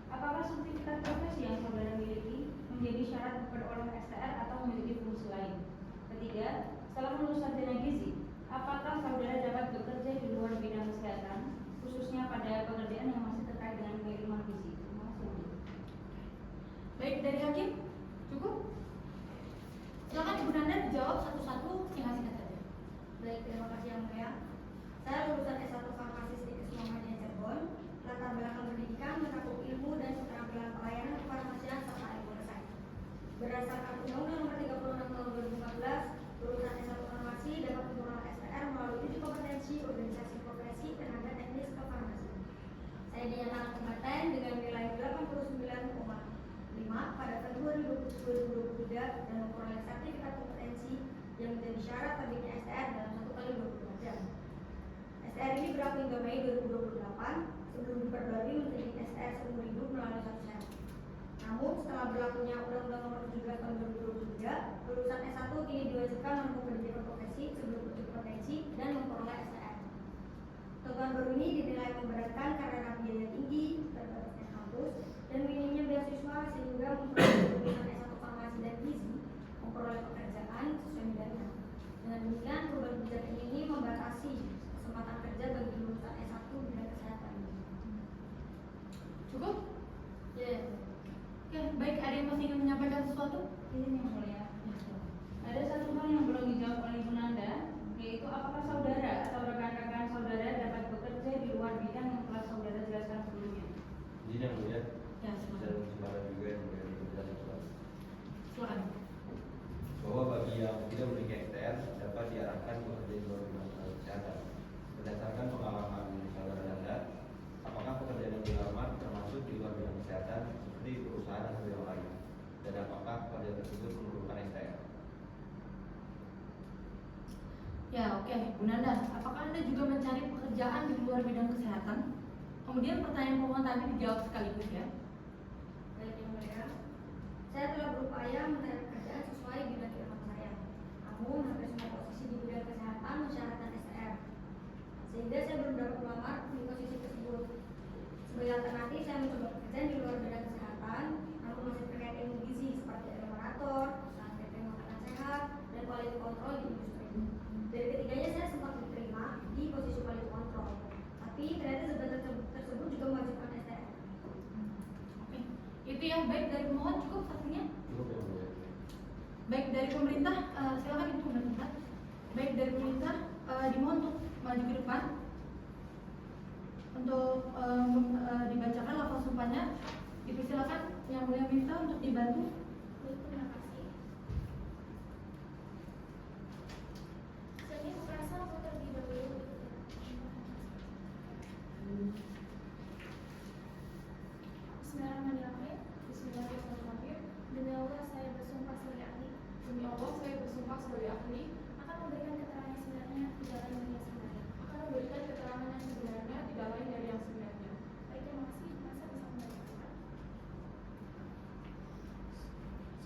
apakah sertifikat profesi yang saudara miliki menjadi syarat beroleh STR atau memiliki fungsi lain? Ketiga, setelah lulus sarjana gizi, apakah saudara Saya lulusan S1 Farmasi Stikes Muhammadiyah Cirebon. Latar belakang pendidikan mencakup ilmu dan keterampilan pelayanan kefarmasian serta ekonomi. Berdasarkan Undang-Undang Nomor 36 Tahun 2014, lulusan S1 Farmasi dapat memperoleh SPR melalui uji kompetensi organisasi profesi tenaga teknis kefarmasian. Saya dinyatakan kompeten dengan nilai 89,5 pada Februari 2023 dan memperoleh sertifikat kompetensi yang menjadi syarat terbitnya STR dalam 1 kali 24 jam. STR ini berlaku hingga Mei 2028 sebelum diperbarui menjadi STR seumur hidup melalui satu syarat. Namun setelah berlakunya Undang-Undang Nomor 17 Tahun 2023, lulusan S1 kini diwajibkan menempuh pendidikan profesi sebelum uji kompetensi dan memperoleh STR. Ketentuan baru ini dinilai memberatkan karena biaya tinggi, terbatasnya kampus, dan minimnya beasiswa sehingga memperoleh lulusan S1 Farmasi dan Gizi memperoleh pekerjaan sesuai bidangnya. Dengan demikian, perubahan kebijakan ini membatasi kesempatan kerja bagi lulusan S1 bidang kesehatan. Cukup? Ya. Oke, baik. Ada yang masih ingin menyampaikan sesuatu? Izin yang mulia. Ada satu hal yang belum dijawab oleh Ibu Nanda, yaitu apakah saudara atau rekan-rekan saudara dapat bekerja di luar bidang yang telah saudara jelaskan sebelumnya? Izin yang mulia. Ya, silakan. Dan saudara juga yang menjadi penjelasan. Silakan. Bahwa bagi yang tidak memiliki STR dapat diarahkan bekerja di luar bidang kesehatan. Berdasarkan pengalaman saudara Nanda, apakah pekerjaan yang dilamar termasuk di luar bidang kesehatan seperti perusahaan atau yang lain? Dan apakah pekerjaan tersebut memerlukan STR? Ya, oke. Bu Nanda, apakah Anda juga mencari pekerjaan di luar bidang kesehatan? Kemudian pertanyaan pemohon tadi dijawab sekaligus ya. Baik yang mulia, saya telah berupaya mencari pekerjaan sesuai bidang keilmuan saya. Namun hampir semua posisi di bidang kesehatan mensyaratkan STR, sehingga saya belum dapat melamar di posisi tersebut. Sebagai alternatif, saya mencoba pekerjaan di luar bidang kesehatan, namun masih terkait ilmu gizi seperti laborator, sanitasi makanan sehat, dan quality control di industri. Dari ketiganya saya sempat diterima di posisi quality control, tapi ternyata jabatan tersebut juga mewajibkan STR. Oke. Itu yang baik dari pemohon cukup saksinya? Cukup yang mulia. Baik dari pemerintah, silakan Ibu pemerintah. Baik dari pemerintah, dimohon untuk maju ke depan untuk dibacakan lafaz sumpahnya. Dipersilakan yang mulia minta untuk dibantu. Terima kasih. Saya merasa aku terlebih dahulu. Bismillahirrahmanirrahim. Bismillahirrahmanirrahim. Demi Allah saya bersumpah sebagai ahli Demi Allah, saya bersumpah sebagai ahli akan memberikan keterangan yang sebenarnya tidak lain dari yang sebenarnya. akan memberikan keterangan yang sebenarnya tidak lain dari yang sebenarnya. Baik, terima kasih. Masa bisa membacakan.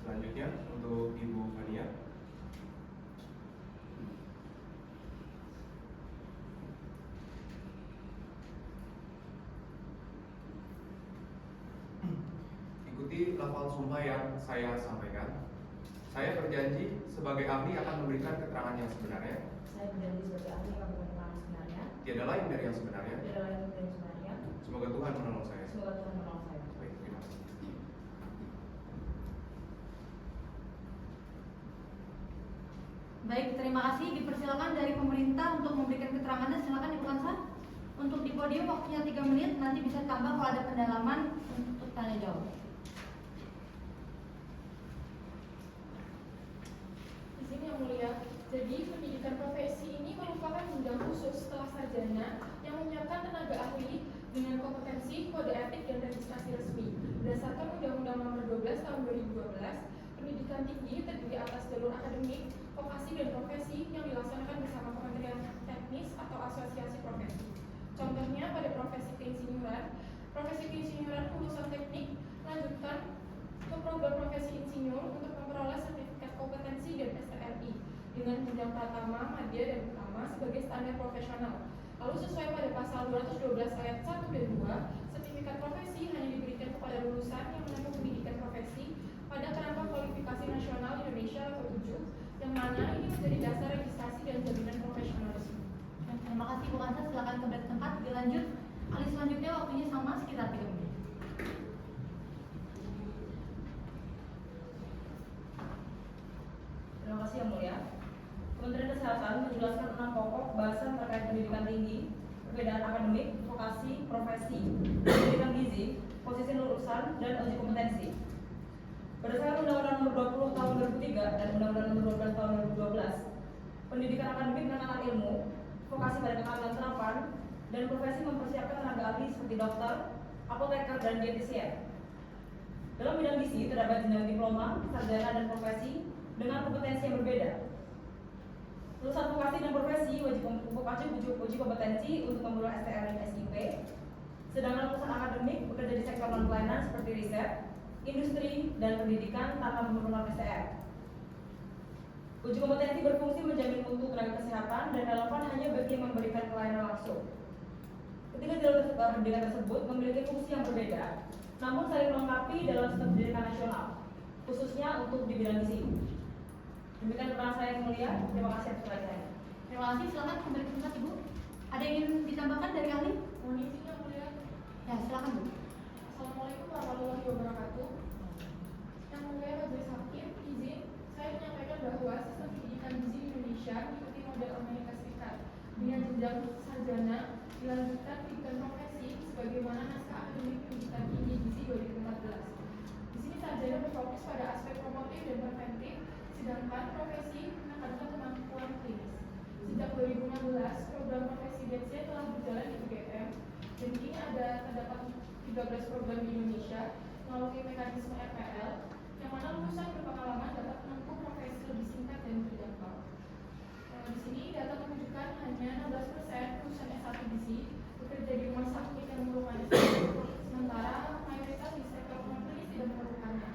Selanjutnya untuk Ibu Fania. Ikuti lafal sumpah yang saya sampaikan. Saya berjanji sebagai ahli akan memberikan keterangan yang sebenarnya, Saya berjanji sebagai ahli akan memberikan keterangan sebenarnya, tiada lain dari yang sebenarnya. tidak lain dari yang sebenarnya. Semoga Tuhan menolong saya. Semoga Tuhan menolong saya. Baik, terima kasih. Baik, terima kasih. Dipersilakan dari pemerintah untuk memberikan keterangannya. Silakan Ibu Kansa. Untuk di podium waktunya 3 menit. Nanti bisa tambah kalau ada pendalaman untuk tanya jawab. Izin yang mulia, jadi pendidikan profesi ini merupakan jenjang khusus setelah sarjana yang menyiapkan tenaga ahli dengan kompetensi, kode etik, dan registrasi resmi. Berdasarkan Undang-Undang Nomor 12 Tahun 2012, pendidikan tinggi terdiri atas jalur akademik, vokasi, dan profesi yang dilaksanakan bersama Kementerian Teknis atau Asosiasi Profesi. Contohnya pada profesi keinsinyuran lulusan teknik lanjutkan ke program profesi insinyur untuk memperoleh sertifikat kompetensi dan STRI dengan jenjang pratama, madya, dan utama sebagai standar profesional. Lalu sesuai pada pasal 212 ayat 1 dan 2, sertifikat profesi hanya diberikan kepada lulusan yang menempuh pendidikan profesi pada kerangka kualifikasi nasional Indonesia atau 7, yang mana ini menjadi dasar registrasi dan jaminan profesionalisme. Terima kasih Bu Kansa. Silakan kembali ke tempat. Dilanjut. Ahli selanjutnya waktunya sama sekitar 3 menit. Terima kasih yang mulia. Kementerian Kesehatan menjelaskan 6 pokok bahasan terkait pendidikan tinggi perbedaan akademik, vokasi, profesi, pendidikan gizi, posisi lulusan, dan uji kompetensi. Berdasarkan Undang-Undang Nomor 20 Tahun 2003 dan Undang-Undang Nomor 12 Tahun 2012, pendidikan akademik mengenal ilmu, vokasi pada keterampilan terapan, dan profesi mempersiapkan tenaga ahli seperti dokter, apoteker, dan dietitian. Dalam bidang gizi terdapat jenjang diploma, sarjana, dan profesi dengan kompetensi yang berbeda. Lulusan vokasi dan profesi wajib uji kompetensi untuk memperoleh STR dan SIP. Sedangkan lulusan akademik bekerja di sektor non pelayanan seperti riset, industri, dan pendidikan tanpa memerlukan STR. Uji kompetensi berfungsi menjamin mutu tenaga kesehatan dan relevan hanya bagi yang memberikan pelayanan langsung. Ketiga jalur pendidikan tersebut memiliki fungsi yang berbeda, namun saling melengkapi dalam sistem pendidikan nasional, khususnya untuk di bidang gizi. Demikian pertanyaan saya yang mulia. Terima kasih atas perhatiannya. Terima kasih. Silakan kembali ke tempat, Ibu. Ada yang ingin ditambahkan dari ahli? Mohon izin yang mulia. Ya, silakan, Bu. Assalamualaikum warahmatullahi wabarakatuh. Yang mulia Majelis Hakim, izin saya menyampaikan bahwa sistem pendidikan gizi di Indonesia mengikuti model Amerika Serikat dengan jenjang sarjana dilanjutkan pendidikan profesi sebagaimana naskah akademik pendidikan tinggi gizi 2014. Di sini sarjana berfokus pada aspek promotif dan preventif, sedangkan profesi menekankan kemampuan klinis. Sejak 2016, program profesi DSC telah berjalan di UGM dan kini terdapat 13 program di Indonesia melalui mekanisme RPL, yang mana lulusan berpengalaman dapat menempuh profesi lebih singkat dan terjangkau. Di sini data menunjukkan hanya 16% lulusan S1 gizi bekerja di rumah sakit yang memerlukan S1, sementara mayoritas di sektor non-klinis tidak memerlukannya.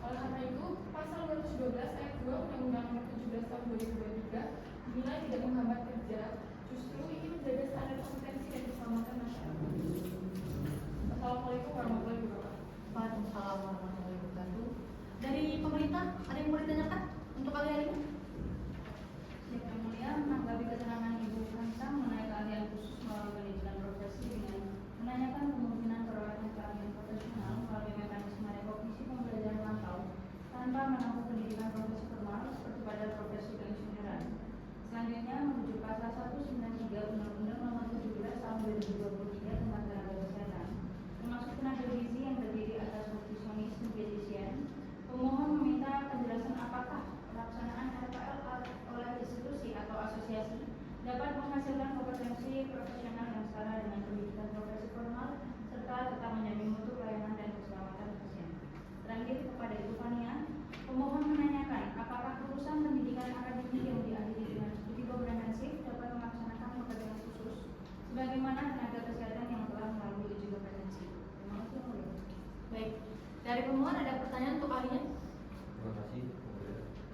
Oleh karena itu, pasal 212 ayat 2 Undang-Undang Nomor 17 Tahun 2023 dinilai tidak menghambat kerja, justru ini menjaga standar kompetensi dan keselamatan masyarakat. Assalamualaikum warahmatullahi wabarakatuh. Waalaikumsalam warahmatullahi wabarakatuh. Dari pemerintah, ada yang mau ditanyakan untuk kalian ini? Yang mulia, menanggapi keterangan Ibu Hansa mengenai keahlian khusus melalui pendidikan profesi dengan menanyakan kemungkinan perolehan keahlian profesional melalui mekanisme rekognisi pembelajaran lampau tanpa menempuh pendidikan profesi formal seperti pada profesi keinsinyuran. Selanjutnya, merujuk pasal 193 Undang-Undang Nomor 17 Tahun 2023 tentang tenaga kesehatan, termasuk tenaga gizi yang terdiri atas nutrisionis dan dietitian. Pemohon meminta penjelasan apakah pelaksanaan RPL oleh institusi atau asosiasi dapat menghasilkan kompetensi profesional yang setara dengan pendidikan profesi formal serta tetap menjamin mutu pelayanan dan keselamatan pasien. Terakhir, kepada Ibu Fania, pemohon menanyakan apakah lulusan pendidikan akademik yang diakhiri dengan studi komprehensif dapat melaksanakan pekerjaan khusus sebagaimana tenaga kesehatan yang telah melalui uji kompetensi. Terima kasih. Baik. Dari pemohon ada pertanyaan untuk ahlinya? Terima kasih.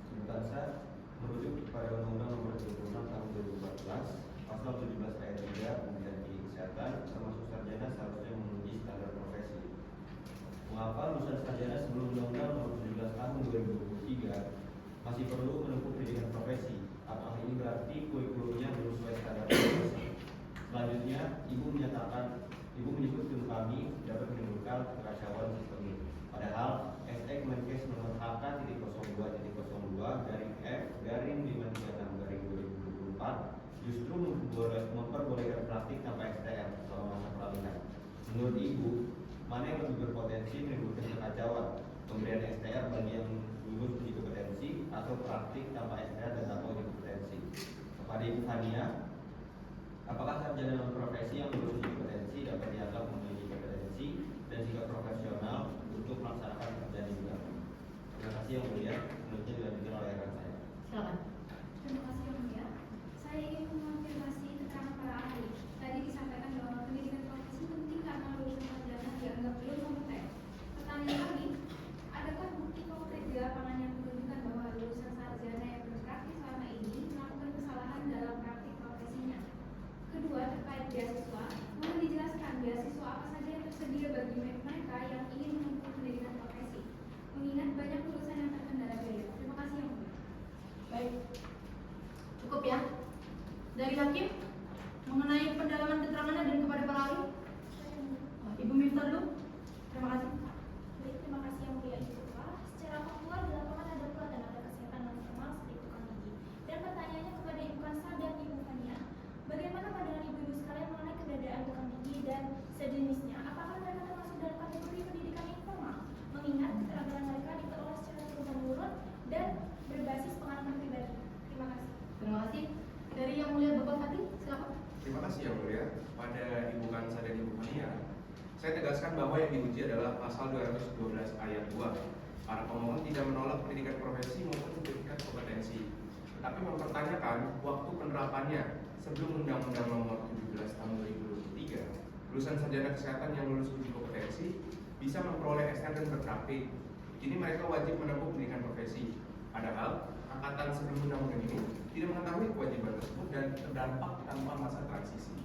Sebentar merujuk kepada Undang-Undang Nomor 26 Tahun 2014, Pasal 17 ayat 3 Pendidikan Tinggi Kesehatan, termasuk sarjana seharusnya memenuhi standar profesi. Mengapa lulusan sarjana sebelum Undang-Undang Nomor 17 Tahun 2023 masih perlu menempuh pendidikan profesi? Apakah ini berarti kurikulumnya belum sesuai standar profesi? Selanjutnya, Ibu menyebut ke kami dapat menimbulkan kekacauan sistem ini. Padahal ST Kemenkes nomor HK.02.02 garing F garing 536/2024 justru memperbolehkan praktik tanpa STR selama masa peralihan. Menurut Ibu, mana yang lebih berpotensi menimbulkan kekacauan? Pemberian STR bagi yang lulus uji kompetensi atau praktik tanpa STR dan tanpa uji kompetensi? Kepada Ibu Fania, apakah sarjana non profesi yang lulus uji kompetensi dapat dianggap memiliki kompetensi dan sikap profesional untuk melaksanakan pekerjaan di bidang? Terima kasih yang mulia. Selanjutnya dilanjutkan oleh rekan saya. Silakan. Terima kasih yang mulia. Saya ingin mengonfirmasi keterangan para ahli. Tadi disampaikan bahwa pendidikan profesi penting karena lulusan sarjana dianggap belum kompeten. Pertanyaan kami, adakah bukti konkret di lapangan yang menunjukkan bahwa lulusan sarjana yang berpraktik selama ini melakukan kesalahan dalam praktik profesinya? Kedua, terkait beasiswa, mohon dijelaskan beasiswa apa saja yang tersedia bagi mereka yang ingin menempuh pendidikan profesi, mengingat banyak lulusan yang terkendala biaya. Terima kasih yang mulia. Baik. Cukup ya. Dari hakim mengenai pendalaman keterangannya dan kepada para ahli. Ibu Miftah dulu. Terima kasih. Baik, terima kasih yang mulia Ibu Ketua. Secara faktual di lapangan ada pula tenaga kesehatan non formal seperti tukang gigi. Dan pertanyaannya kepada Ibu Kansa dan Ibu Fania, bagaimana pandangan ibu-ibu sekalian mengenai kasih yang mulia pada Ibu Kansa dan Ibu Fania. Saya tegaskan bahwa yang diuji adalah pasal 212 ayat 2. Para pemohon tidak menolak pendidikan profesi maupun sertifikat kompetensi, tetapi mempertanyakan waktu penerapannya sebelum Undang-Undang Nomor 17 Tahun 2023. Lulusan sarjana kesehatan yang lulus uji kompetensi bisa memperoleh SR dan berpraktik. Kini mereka wajib menempuh pendidikan profesi. Padahal angkatan sebelum undang-undang ini tidak mengetahui kewajiban tersebut dan terdampak tanpa masa transisi.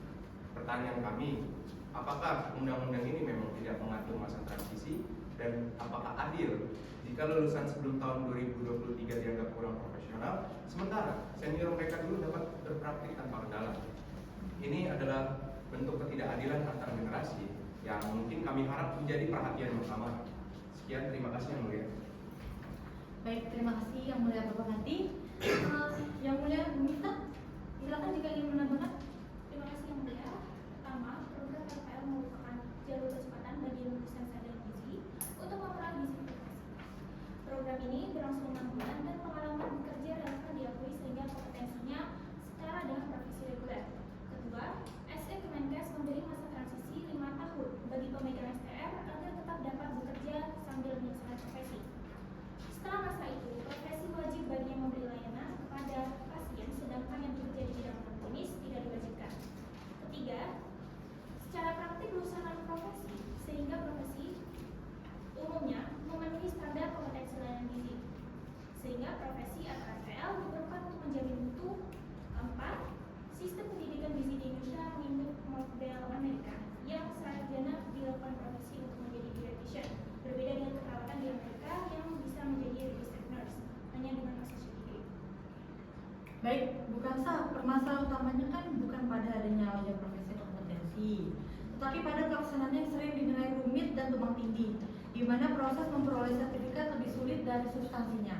Pertanyaan kami, apakah undang-undang ini memang tidak mengatur masa transisi dan apakah adil jika lulusan sebelum tahun 2023 dianggap kurang profesional, sementara senior mereka dulu dapat berpraktik tanpa kendala? Ini adalah bentuk ketidakadilan antar generasi yang mungkin kami harap menjadi perhatian bersama. Sekian, terima kasih yang mulia. Baik, terima kasih yang mulia Bapak Nanti. Yang mulia Bu Mita, silakan jika ingin menambahkan. Terima kasih yang mulia. Pertama, program FPL merupakan jalur kecepatan bagi lulusan sarjana gizi untuk memperoleh gizi profesi. Program ini berlangsung 6 bulan dan pengalaman bekerja relevan diakui sehingga kompetensinya setara dengan profesi reguler. Kedua, SE Kemenkes memberi masa transisi 5 tahun bagi pemegang STR agar tetap dapat bekerja sambil menyelesaikan profesi. Setelah masa itu, profesi wajib bagi yang memberi layanan kepada pasien, sedangkan yang bekerja di bidang non-klinis tidak diwajibkan. Ketiga, secara praktik lulusan non-profesi sehingga profesi umumnya memenuhi standar kompetensi layanan gizi, sehingga profesi atau FPL diperlukan untuk menjamin mutu. Keempat, sistem pendidikan gizi di Indonesia mengikut model Amerika yang sarjana dilakukan profesi untuk menjadi dietitian, berbeda dengan keperawatan di Amerika yang bisa menjadi registered nurse hanya dengan associate degree. Baik, Bu Kansa, permasalahan utamanya kan bukan pada adanya ujian profesi atau kompetensi, tetapi pada pelaksanaannya yang sering dinilai rumit dan tumpang tindih, di mana proses memperoleh sertifikat lebih sulit dari substansinya.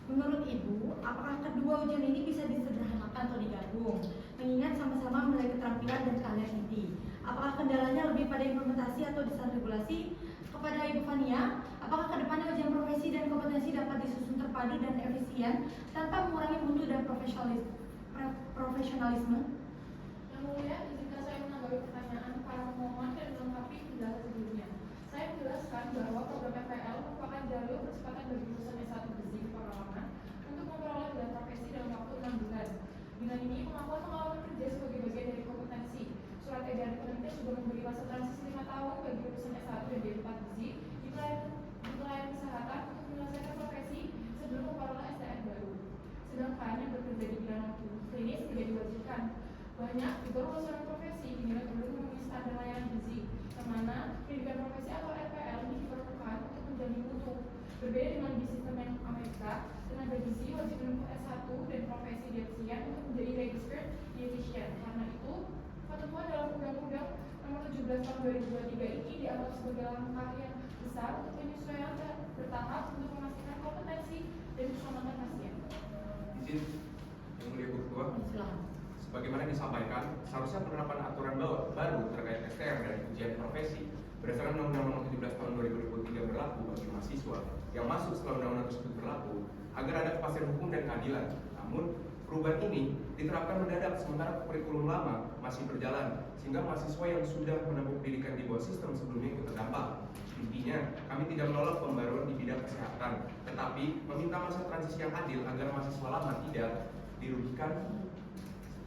Menurut Ibu, apakah kedua ujian ini bisa disederhanakan atau digabung, mengingat sama-sama menilai keterampilan dan keahlian inti? Apakah kendalanya lebih pada implementasi atau desain regulasi? Kepada Ibu Fania, apakah kedepannya ujian profesi dan kompetensi dapat disusun terpadu dan efisien tanpa mengurangi mutu dan profesionalisme? Yang mulia, izinkan saya menanggapi pertanyaan para pemohon dan melengkapi penjelasan sebelumnya. Saya menjelaskan bahwa program FPL merupakan jalur percepatan bagi lulusan S1 gizi pengalaman untuk memperoleh gelar profesi dalam waktu 6 bulan. Dengan ini, pengalaman kerja sebagai bagian dari kompetensi. Surat edaran Kemenkes juga memberi masa transisi 5 tahun bagi lulusan S1 dan D4 gizi di pelayanan kesehatan untuk menyelesaikan profesi sebelum memperoleh STN baru. Sedangkan yang bekerja di bidang klinis tidak diwajibkan. Banyak juga lulusan profesi dinilai perlu memenuhi standar layanan gizi, yang mana pendidikan profesi atau FPL ini diperlukan untuk menjamin mutu. Berbeda dengan di sistem yang Amerika, tenaga gizi wajib menempuh S1 dan profesi dietitian untuk menjadi registered dietitian. Karena itu, ketentuan dalam Undang-Undang Nomor 17 Tahun 2023 ini dianggap sebagai langkah yang besar untuk penyesuaian bertahap untuk memastikan kompetensi dan keselamatan pasien. Izin yang mulia Bu Ketua. Silakan. Sebagaimana disampaikan, seharusnya penerapan aturan baru terkait STR dan ujian profesi berdasarkan Undang-Undang Nomor 17 Tahun 2023 berlaku bagi mahasiswa yang masuk setelah undang-undang tersebut berlaku agar ada kepastian hukum dan keadilan. Namun, perubahan ini diterapkan mendadak sementara kurikulum lama masih berjalan sehingga mahasiswa yang sudah menempuh pendidikan di bawah sistem sebelumnya ikut terdampak. Intinya, kami tidak menolak pembaruan di bidang kesehatan, tetapi meminta masa transisi yang adil agar mahasiswa lama tidak dirugikan.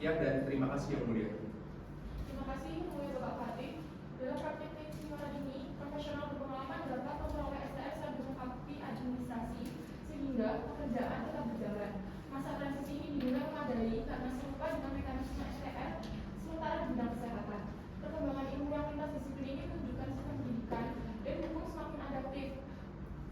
Sekian dan terima kasih yang mulia. Terima kasih yang mulia Bapak Fatih. Dalam praktek keistimewaan ini, profesional berpengalaman dapat memperoleh STR sambil melengkapi administrasi sehingga pekerjaan tetap berjalan. Masa transisi ini dinilai memadai karena serupa dengan mekanisme STR sementara di bidang kesehatan. Perkembangan ilmu yang lintas disiplin ini menunjukkan sistem pendidikan dan hukum semakin adaptif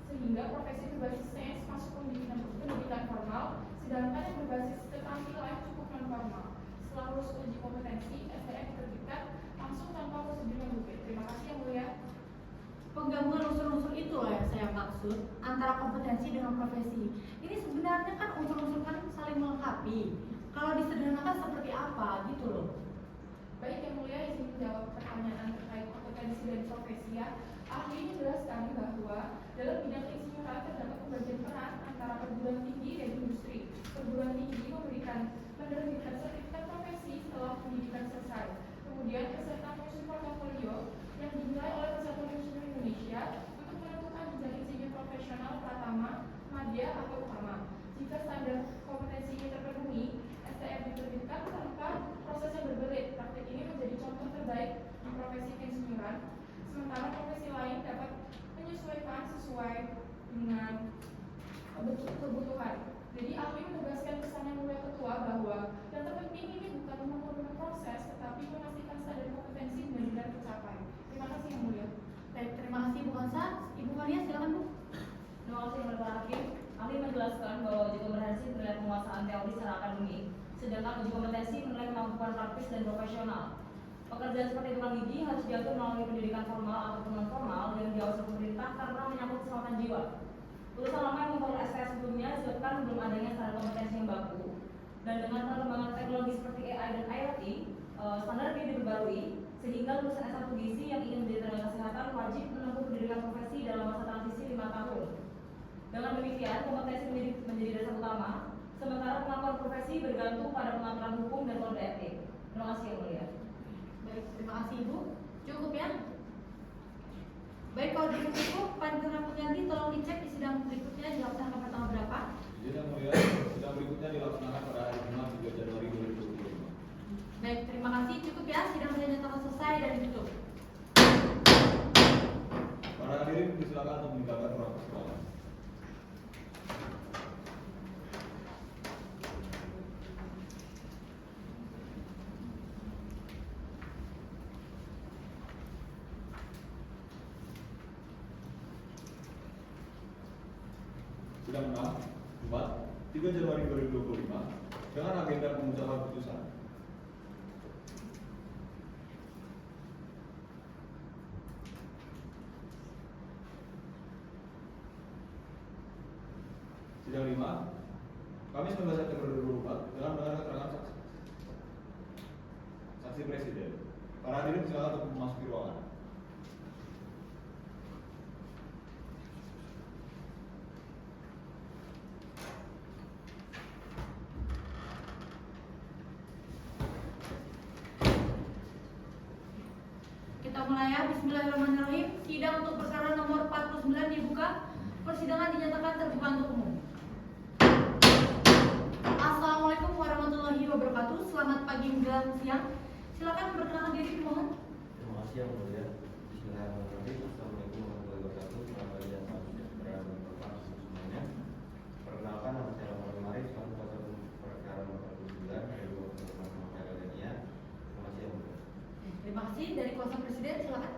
sehingga profesi berbasis sains masuk pendidikan formal, sedangkan yang berbasis keterampilan cukup non formal. Setelah lulus uji kompetensi, STR diterbitkan langsung tanpa prosedur yang rumit. Terima kasih yang mulia. Penggabungan unsur-unsur itu loh yang saya maksud antara kompetensi dengan profesi. Ini sebenarnya kan unsur-unsur kan saling melengkapi. Kalau disederhanakan seperti apa gitu loh. Baik yang mulia, izin menjawab pertanyaan terkait kompetensi dan profesi ya. Ahli ini menjelaskan bahwa dalam bidang keinsinyuran terdapat pembagian peran antara perguruan tinggi dan industri. Perguruan tinggi menerbitkan sertifikat profesi setelah pendidikan selesai. sedangkan uji kompetensi menilai kemampuan praktis dan profesional. Pekerjaan seperti tukang gigi harus diatur melalui pendidikan formal ataupun non formal yang diawasi pemerintah karena menyangkut keselamatan jiwa. Putusan lama yang memperoleh STR sebelumnya disebabkan belum adanya standar kompetensi yang baku, dan dengan perkembangan teknologi seperti AI dan IoT, standar ini diperbarui sehingga lulusan S1 gizi yang ingin menjadi tenaga kesehatan wajib menempuh pendidikan profesi dalam masa transisi 5 tahun. Dengan demikian, kompetensi menjadi dasar utama, sementara pengakuan profesi bergantung pada pengaturan hukum dan kode etik. Terima kasih yang mulia. Baik, terima kasih Ibu. Cukup ya? Baik, kalau cukup, panitia pengganti tolong dicek di sidang berikutnya dilaksanakan pada tanggal berapa? Izin yang mulia, sidang berikutnya dilaksanakan pada hari Jumat 3 Januari 2025. Baik, terima kasih. Cukup ya, sidang dinyatakan selesai dan ditutup. Para hadirin disilakan untuk meninggalkan ruang persidangan. Sidang 6, Jumat 3 Januari 2025 dengan agenda pengucapan putusan. Sidang 5, Kamis 19 September 2024 dengan mendengar keterangan saksi presiden. Para hadirin silakan untuk memasuki ruangan. Kita mulai ya, bismillahirrahmanirrahim. Sidang untuk perkara nomor 49 dibuka. Persidangan dinyatakan terbuka untuk umum. Assalamualaikum warahmatullahi wabarakatuh. Selamat pagi menjelang siang. Silakan memperkenalkan diri pemohon. Terima kasih yang mulia. Bismillahirrahmanirrahim. Assalamualaikum warahmatullahi wabarakatuh. Selamat pagi dan salam sejahtera bagi Bapak semuanya. Perkenalkan, nama saya Muhammad Marif, selaku kuasa perkara nomor 49 dari Mahkamah Agung. Terima kasih yang mulia. Terima kasih. Dari kuasa presiden silakan.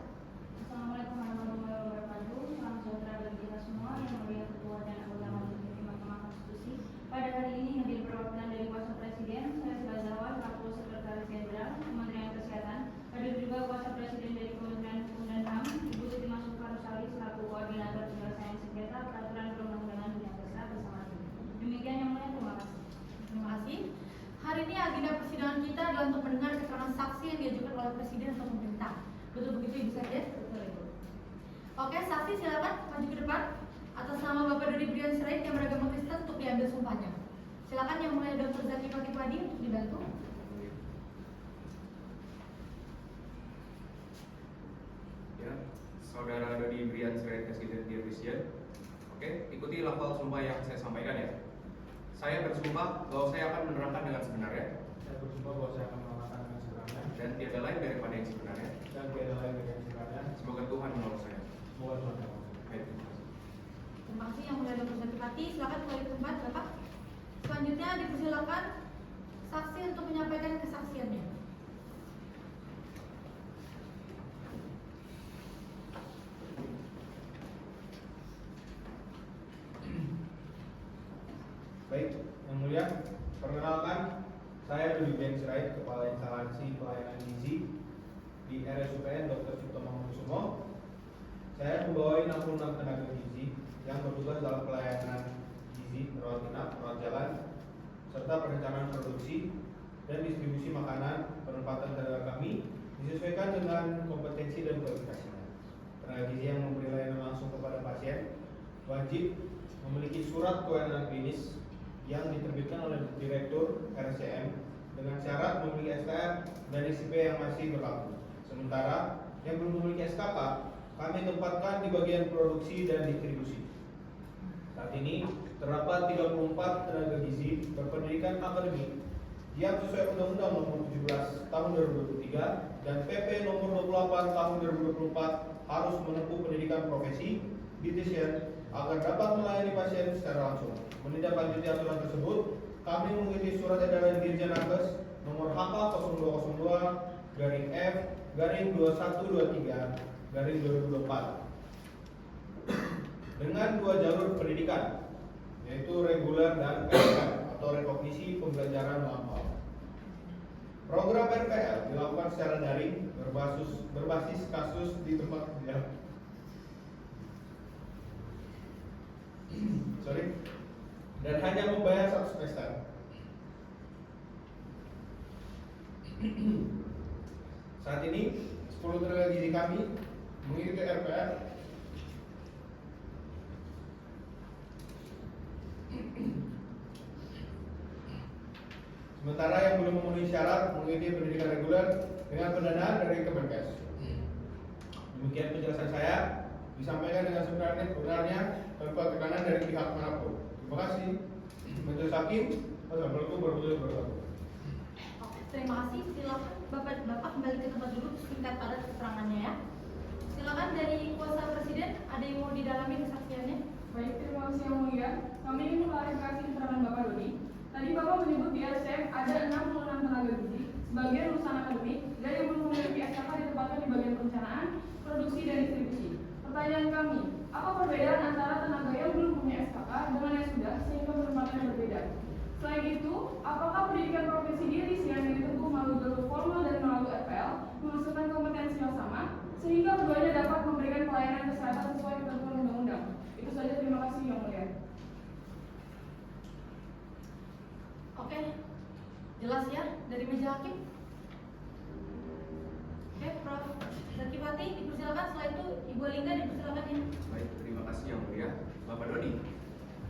Assalamualaikum warahmatullahi wabarakatuh. Salam sejahtera bagi kita semua. Yang mulia Ketua dan anggota Majelis Hakim Mahkamah Konstitusi. Pada hari ini hadir perwakilan dari kuasa presiden, saya Zahwa selaku Sekretaris Jenderal Kementerian Kesehatan. Hadir juga kuasa presiden dari Kementerian Hukum dan HAM, Ibu Siti Masukar Rusali selaku Koordinator Penyelesaian Sengketa Peraturan Perundang-undangan Bidang Kesehatan bersama tim. Demikian yang mulia, terima kasih. Terima kasih. Hari ini agenda persidangan kita adalah untuk mendengar keterangan saksi yang diajukan oleh presiden atau pemerintah. Betul begitu Ibu Sekdes? Betul Ibu. Oke, saksi silakan maju ke depan. Atas nama Bapak Dodi Brian Sirait yang beragama Kristen untuk diambil sumpahnya. Silakan yang mulia Dr. Zaki Pati untuk dibantu. Ya, Saudara Dodi Brian Sirait Presiden Dirwisien. Oke, ikuti lafal sumpah yang saya sampaikan ya. Saya bersumpah bahwa saya akan menerangkan dengan sebenarnya. Saya bersumpah bahwa saya akan melakukan dengan sebenarnya Dan tiada lain daripada yang sebenarnya. dan tiada lain dari yang sebenarnya. Semoga Tuhan menolong saya. Semoga Tuhan menolong. Baik, terima kasih. Terima kasih yang mulia Dr. Zaki Pati. Silakan kembali ke tempat Bapak. Selanjutnya dipersilakan saksi untuk menyampaikan kesaksiannya. Baik, yang mulia, perkenalkan saya Dodi Brian Sirait, Kepala Instalasi Pelayanan Gizi di RSUPN Dr. Cipto Mangunkusumo. Saya membawahi 66 tenaga gizi yang bertugas dalam pelayanan gizi, rawat inap, rawat jalan, serta perencanaan produksi dan distribusi makanan. Penempatan tenaga kami disesuaikan dengan kompetensi dan kualifikasinya. Tenaga gizi yang memberi layanan langsung kepada pasien wajib memiliki surat kewenangan klinis yang diterbitkan oleh Direktur RCM dengan syarat memiliki SKR dan SIP yang masih berlaku. Sementara yang belum memiliki SKK kami tempatkan di bagian produksi dan distribusi. Saat ini terdapat 34 tenaga gizi berpendidikan akademik yang sesuai Undang-Undang Nomor 17 Tahun 2023 dan PP Nomor 28 Tahun 2024 harus menempuh pendidikan profesi dietitian agar dapat melayani pasien secara langsung. Menindaklanjuti aturan tersebut, kami mengikuti surat edaran Dirjen Nakes nomor HK 0202-F-2123-2024 dengan 2 jalur pendidikan, yaitu reguler dan PPK atau rekognisi pembelajaran melampau. Program RPL dilakukan secara daring berbasis kasus di tempat kerja. Dan hanya membayar 1 semester. Saat ini 10 tenaga gizi kami mengikuti RPL sementara yang belum memenuhi syarat mengikuti pendidikan reguler dengan pendanaan dari Kemenkes. Demikian penjelasan saya, disampaikan dengan sebenarnya tanpa tekanan dari pihak manapun. Terima kasih. Majelis Hakim, Assalamualaikum warahmatullahi wabarakatuh. Oke, terima kasih. Silakan Bapak kembali ke tempat duduk, singkat padat keterangannya ya. Silakan dari kuasa Presiden, ada yang mau didalami kesaksiannya? Baik, terima kasih Yang Mulia. Kami ingin mengklarifikasi keterangan Bapak Dodi. Tadi Bapak menyebut di RSM ada 66 tenaga gizi sebagai lulusan akademik dan yang belum memiliki SKK ditempatkan di bagian perencanaan, produksi, dan distribusi. Pertanyaan kami, apa perbedaan antara tenaga yang belum punya SKK dengan yang sudah sehingga penempatannya berbeda? Selain itu, apakah pendidikan profesi diri yang ditempuh melalui jalur formal dan melalui RPL menghasilkan kompetensi yang sama sehingga keduanya dapat memberikan pelayanan kesehatan sesuai ketentuan undang-undang? Itu saja, terima kasih Yang Mulia. Oke, jelas ya dari meja hakim. Oke, Prof. Zakipati dipersilakan. Setelah itu Ibu Linda dipersilakan ya. Baik, terima kasih Yang Mulia. Bapak Dodi,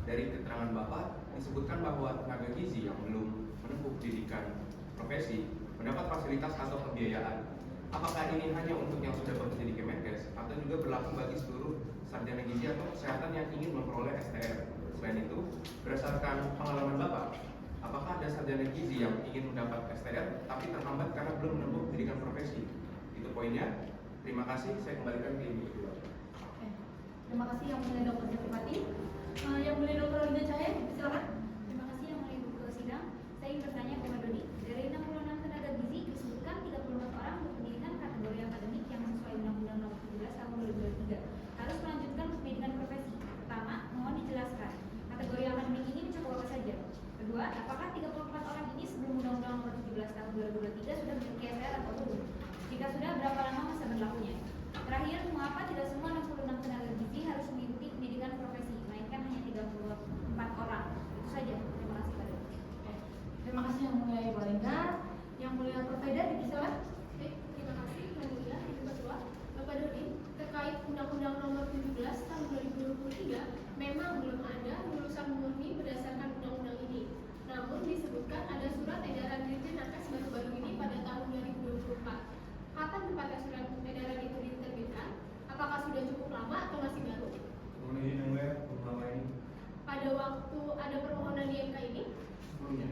dari keterangan Bapak disebutkan bahwa tenaga gizi yang belum menempuh pendidikan profesi mendapat fasilitas atau pembiayaan. Apakah ini hanya untuk yang sudah bekerja di Kemenkes atau juga berlaku bagi seluruh sarjana gizi atau kesehatan yang ingin memperoleh STR? Selain itu, berdasarkan pengalaman Bapak, apakah ada sarjana gizi yang ingin mendapat STR tapi terhambat karena belum menempuh pendidikan profesi? Itu poinnya. Terima kasih. Saya kembalikan ke Ibu Ketua. Oke, terima kasih Yang Mulia Dr. Zakipati. Yang Mulia Dr. Linda Cahaya, silakan. Terima kasih Yang Mulia Ibu Ketua Sidang. Saya ingin bertanya kepada Dodi. Dari 66 tenaga gizi disebutkan 34 orang berpendidikan kategori akademik yang sesuai Undang-Undang Nomor 17 Tahun 2023 harus melanjutkan pendidikan profesi. Pertama, mohon dijelaskan kategori akademik ini mencakup apa saja? Kedua, apakah 34 orang ini sebelum Undang-Undang Nomor 17 Tahun 2023 sudah memiliki SR atau belum? Jika sudah, berapa lama masa berlakunya? Terakhir, mengapa tidak semua 66 tenaga gizi harus mengikuti pendidikan profesi, melainkan hanya 34 orang? Itu saja. Terima kasih Pak Dodi. Oke, terima kasih Yang Mulia Ibu Linda. Yang Mulia Prof. Eda dipersilakan. Baik, terima kasih Yang Mulia Ibu Ketua. Bapak Dodi, terkait Undang-Undang Nomor 17 Tahun 2023 memang belum ada lulusan murni berdasarkan undang-undang ini. Namun disebutkan ada surat edaran Dirjen Nakes baru-baru ini pada tahun 2024. Kapan tepatnya surat edaran itu diterbitkan? Apakah sudah cukup lama atau masih baru? Mohon izin Yang Mulia, lama ini Pada waktu ada permohonan di MK ini? sebelumnya.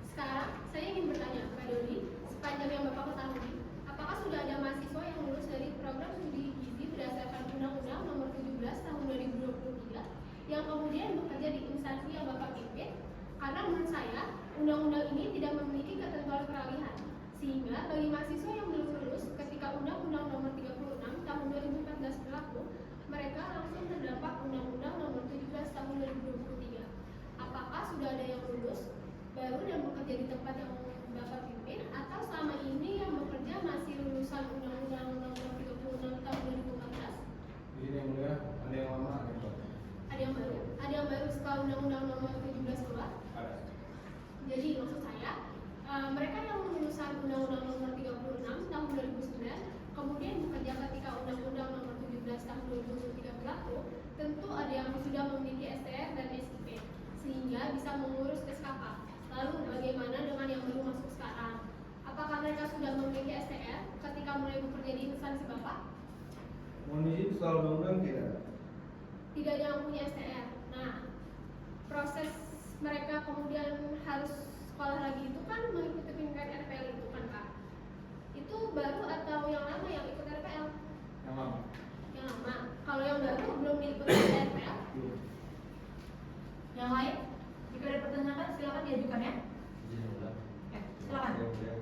Sekarang saya ingin bertanya Pak Dodi, sepanjang yang Bapak ketahui, apakah sudah ada mahasiswa yang lulus dari program studi gizi berdasarkan Undang-Undang Nomor 17 Tahun 2023 yang kemudian bekerja di instansi yang Bapak pimpin? Karena menurut saya, undang-undang ini tidak memiliki ketentuan peralihan, sehingga bagi mahasiswa yang belum lulus ketika Undang-Undang Nomor 36 Tahun 2014 berlaku, mereka langsung terdampak Undang-Undang Nomor 17 Tahun 2023. Apakah sudah ada yang lulus baru dan bekerja di tempat yang Bapak pimpin, atau selama ini yang bekerja masih lulusan Undang-Undang Nomor 36 Tahun 2014? Izin Yang Mulia, ada yang lama, ada yang baru. Ada yang baru? Ada yang baru setelah Undang-Undang Nomor 17 keluar? Ada. Jadi maksud saya, mereka yang lulusan Undang-Undang Nomor 36 Tahun 2009 kemudian bekerja ketika Undang-Undang Nomor 17 Tahun 2023 berlaku, tentu ada yang sudah memiliki STR dan SIP sehingga bisa mengurus SKK. Lalu bagaimana dengan yang baru masuk sekarang? Apakah mereka sudah memiliki STR ketika mulai bekerja di instansi Bapak? Mohon izin, setelah undang-undang tidak. Tidak ada yang punya STR. Nah, proses mereka kemudian harus sekolah lagi itu kan mengikuti pendidikan RPL itu kan Pak? Itu baru atau yang lama yang ikut RPL? Yang lama. Yang lama. Kalau yang baru belum diikuti RPL? Belum. Yang lain, jika ada pertanyaan silakan diajukan ya. Izin Yang Mulia. Oke, silakan. Yang Mulia,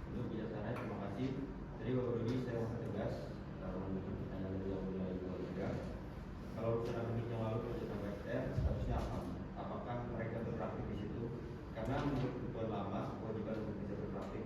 untuk bijaksana, terima kasih. Jadi Bapak Dodi, saya mau tegas kalau menurut pertanyaan dari Yang Mulia Ibu Linda, kalau lulusan akademik yang lalu kerja tanpa STR, statusnya apa? Apakah mereka berpraktik di situ? Karena menurut ketentuan lama, kewajiban untuk bisa berpraktik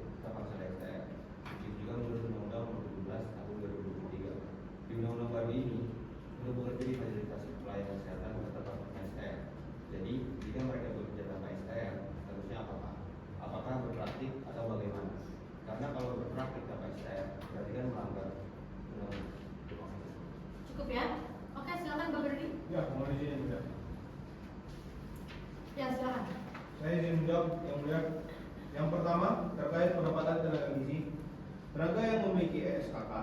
Tenaga yang memiliki SKK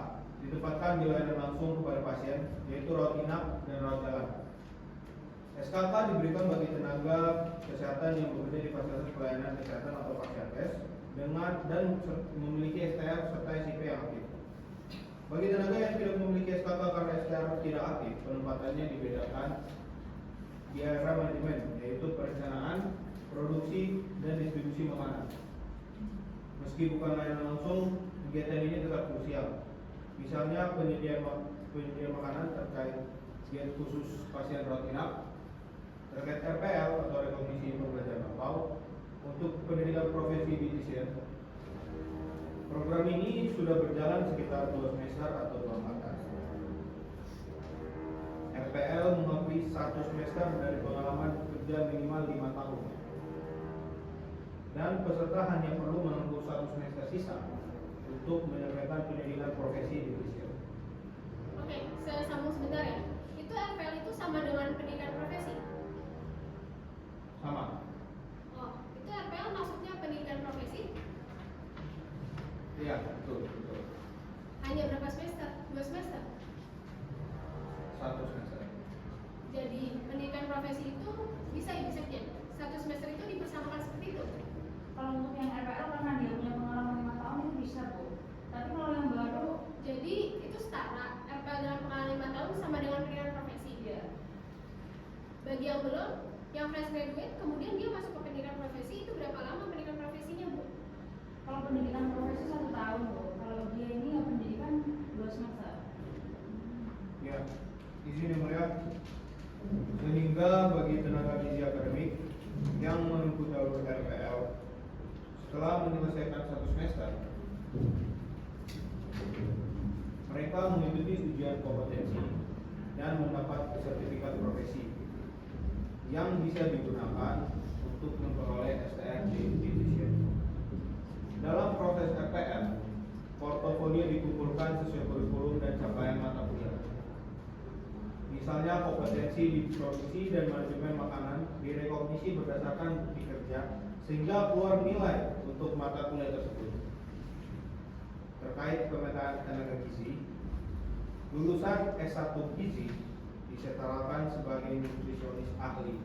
ditempatkan di layanan langsung kepada pasien, yaitu rawat inap dan rawat jalan. SKK diberikan bagi tenaga kesehatan yang bekerja di fasilitas pelayanan kesehatan atau Fasyankes dan memiliki STR serta SIP yang aktif. Bagi tenaga yang tidak memiliki SKK karena STR tidak aktif, penempatannya dibedakan di area manajemen, yaitu perencanaan, produksi, dan distribusi makanan. Meski bukan layanan langsung, kegiatan ini tetap krusial. Misalnya penyediaan makanan terkait diet khusus pasien rawat inap, terkait RPL atau rekognisi pembelajaran lampau untuk pendidikan profesi di TISIEN. Program ini sudah berjalan sekitar 2 semester atau 2 angkatan. RPL mengakui 1 semester dari pengalaman kerja minimal 5 tahun. Dan peserta hanya perlu menempuh 1 semester sisa untuk menyelesaikan pendidikan profesi di TISIEN. Oke, saya sambung sebentar ya. Itu RPL itu sama dengan pendidikan profesi? Sama. Oh, itu RPL maksudnya pendidikan profesi? Iya, betul. Hanya berapa semester? 2 semester? 1 semester. Jadi pendidikan profesi itu bisa ya, bisa ya? 1 semester itu dipersamakan seperti itu? Kalau untuk yang RPL karena dia punya pengalaman 5 tahun itu bisa Bu. Tapi kalau yang baru, Jadi itu setara, RPL dengan pengalaman 5 tahun sama dengan pendidikan profesi. ya Bagi yang belum, yang fresh graduate, kemudian dia masuk ke pendidikan profesi, itu berapa lama pendidikan profesinya, Bu? kalau pendidikan profesi 1 tahun Bu. Kalau dia ini ya pendidikan 2 semester. Ya, izin yang mulia. Sehingga bagi tenaga gizi akademik yang menempuh jalur RPL setelah menyelesaikan 1 semester, mereka mengikuti ujian kompetensi dan mendapat sertifikat profesi yang bisa digunakan untuk memperoleh STR di TISIEN. Dalam proses RPL, portofolio dikumpulkan sesuai kurikulum dan capaian mata kuliah. Misalnya kompetensi di produksi dan manajemen makanan direkognisi berdasarkan bukti kerja sehingga keluar nilai untuk mata kuliah tersebut. Terkait pemetaan tenaga gizi, lulusan S1 gizi disetarakan sebagai nutrisionis ahli.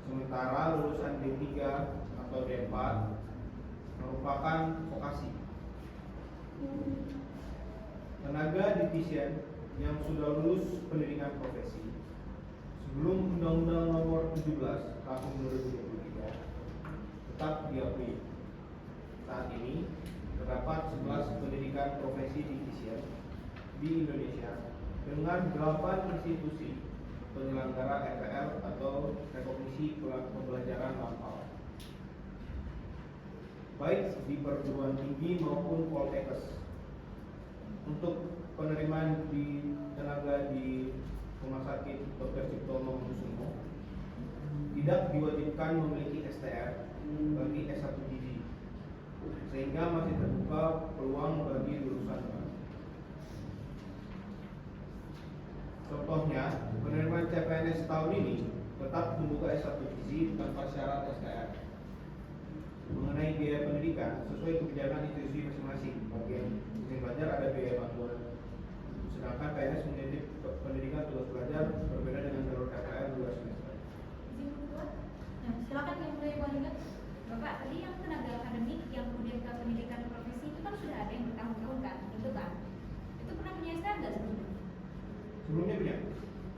Sementara lulusan D3 atau D4 merupakan vokasi. Tenaga di TISIEN yang sudah lulus pendidikan profesi sebelum Undang-Undang Nomor 17 Tahun 2023 tetap diakui. Saat ini terdapat 11 pendidikan profesi di TISIEN di Indonesia dengan 8 institusi penyelenggara RPL atau rekognisi pembelajaran lampau, baik di perguruan tinggi maupun poltekkes. Untuk penerimaan di tenaga di Rumah Sakit Dr. Cipto Mangunkusumo tidak diwajibkan memiliki STR bagi S1 gizi, sehingga masih terbuka peluang bagi lulusan baru. Contohnya, penerimaan CPNS tahun ini tetap membuka S1 gizi tanpa syarat STR. Mengenai biaya pendidikan sesuai kebijakan institusi masing-masing. Bagi yang izin belajar ada biaya bantuan, sedangkan PNS menjadi pendidikan tugas belajar berbeda dengan jalur RPL 2 semester. Izin keluar? Nah, silakan yang mulai Ibu Alina. Bapak, tadi yang tenaga akademik yang kemudian ke pendidikan profesi itu kan sudah ada yang bertahun-tahun kan, gitu kan? Itu pernah punya STR nggak sebelumnya? Sebelumnya punya?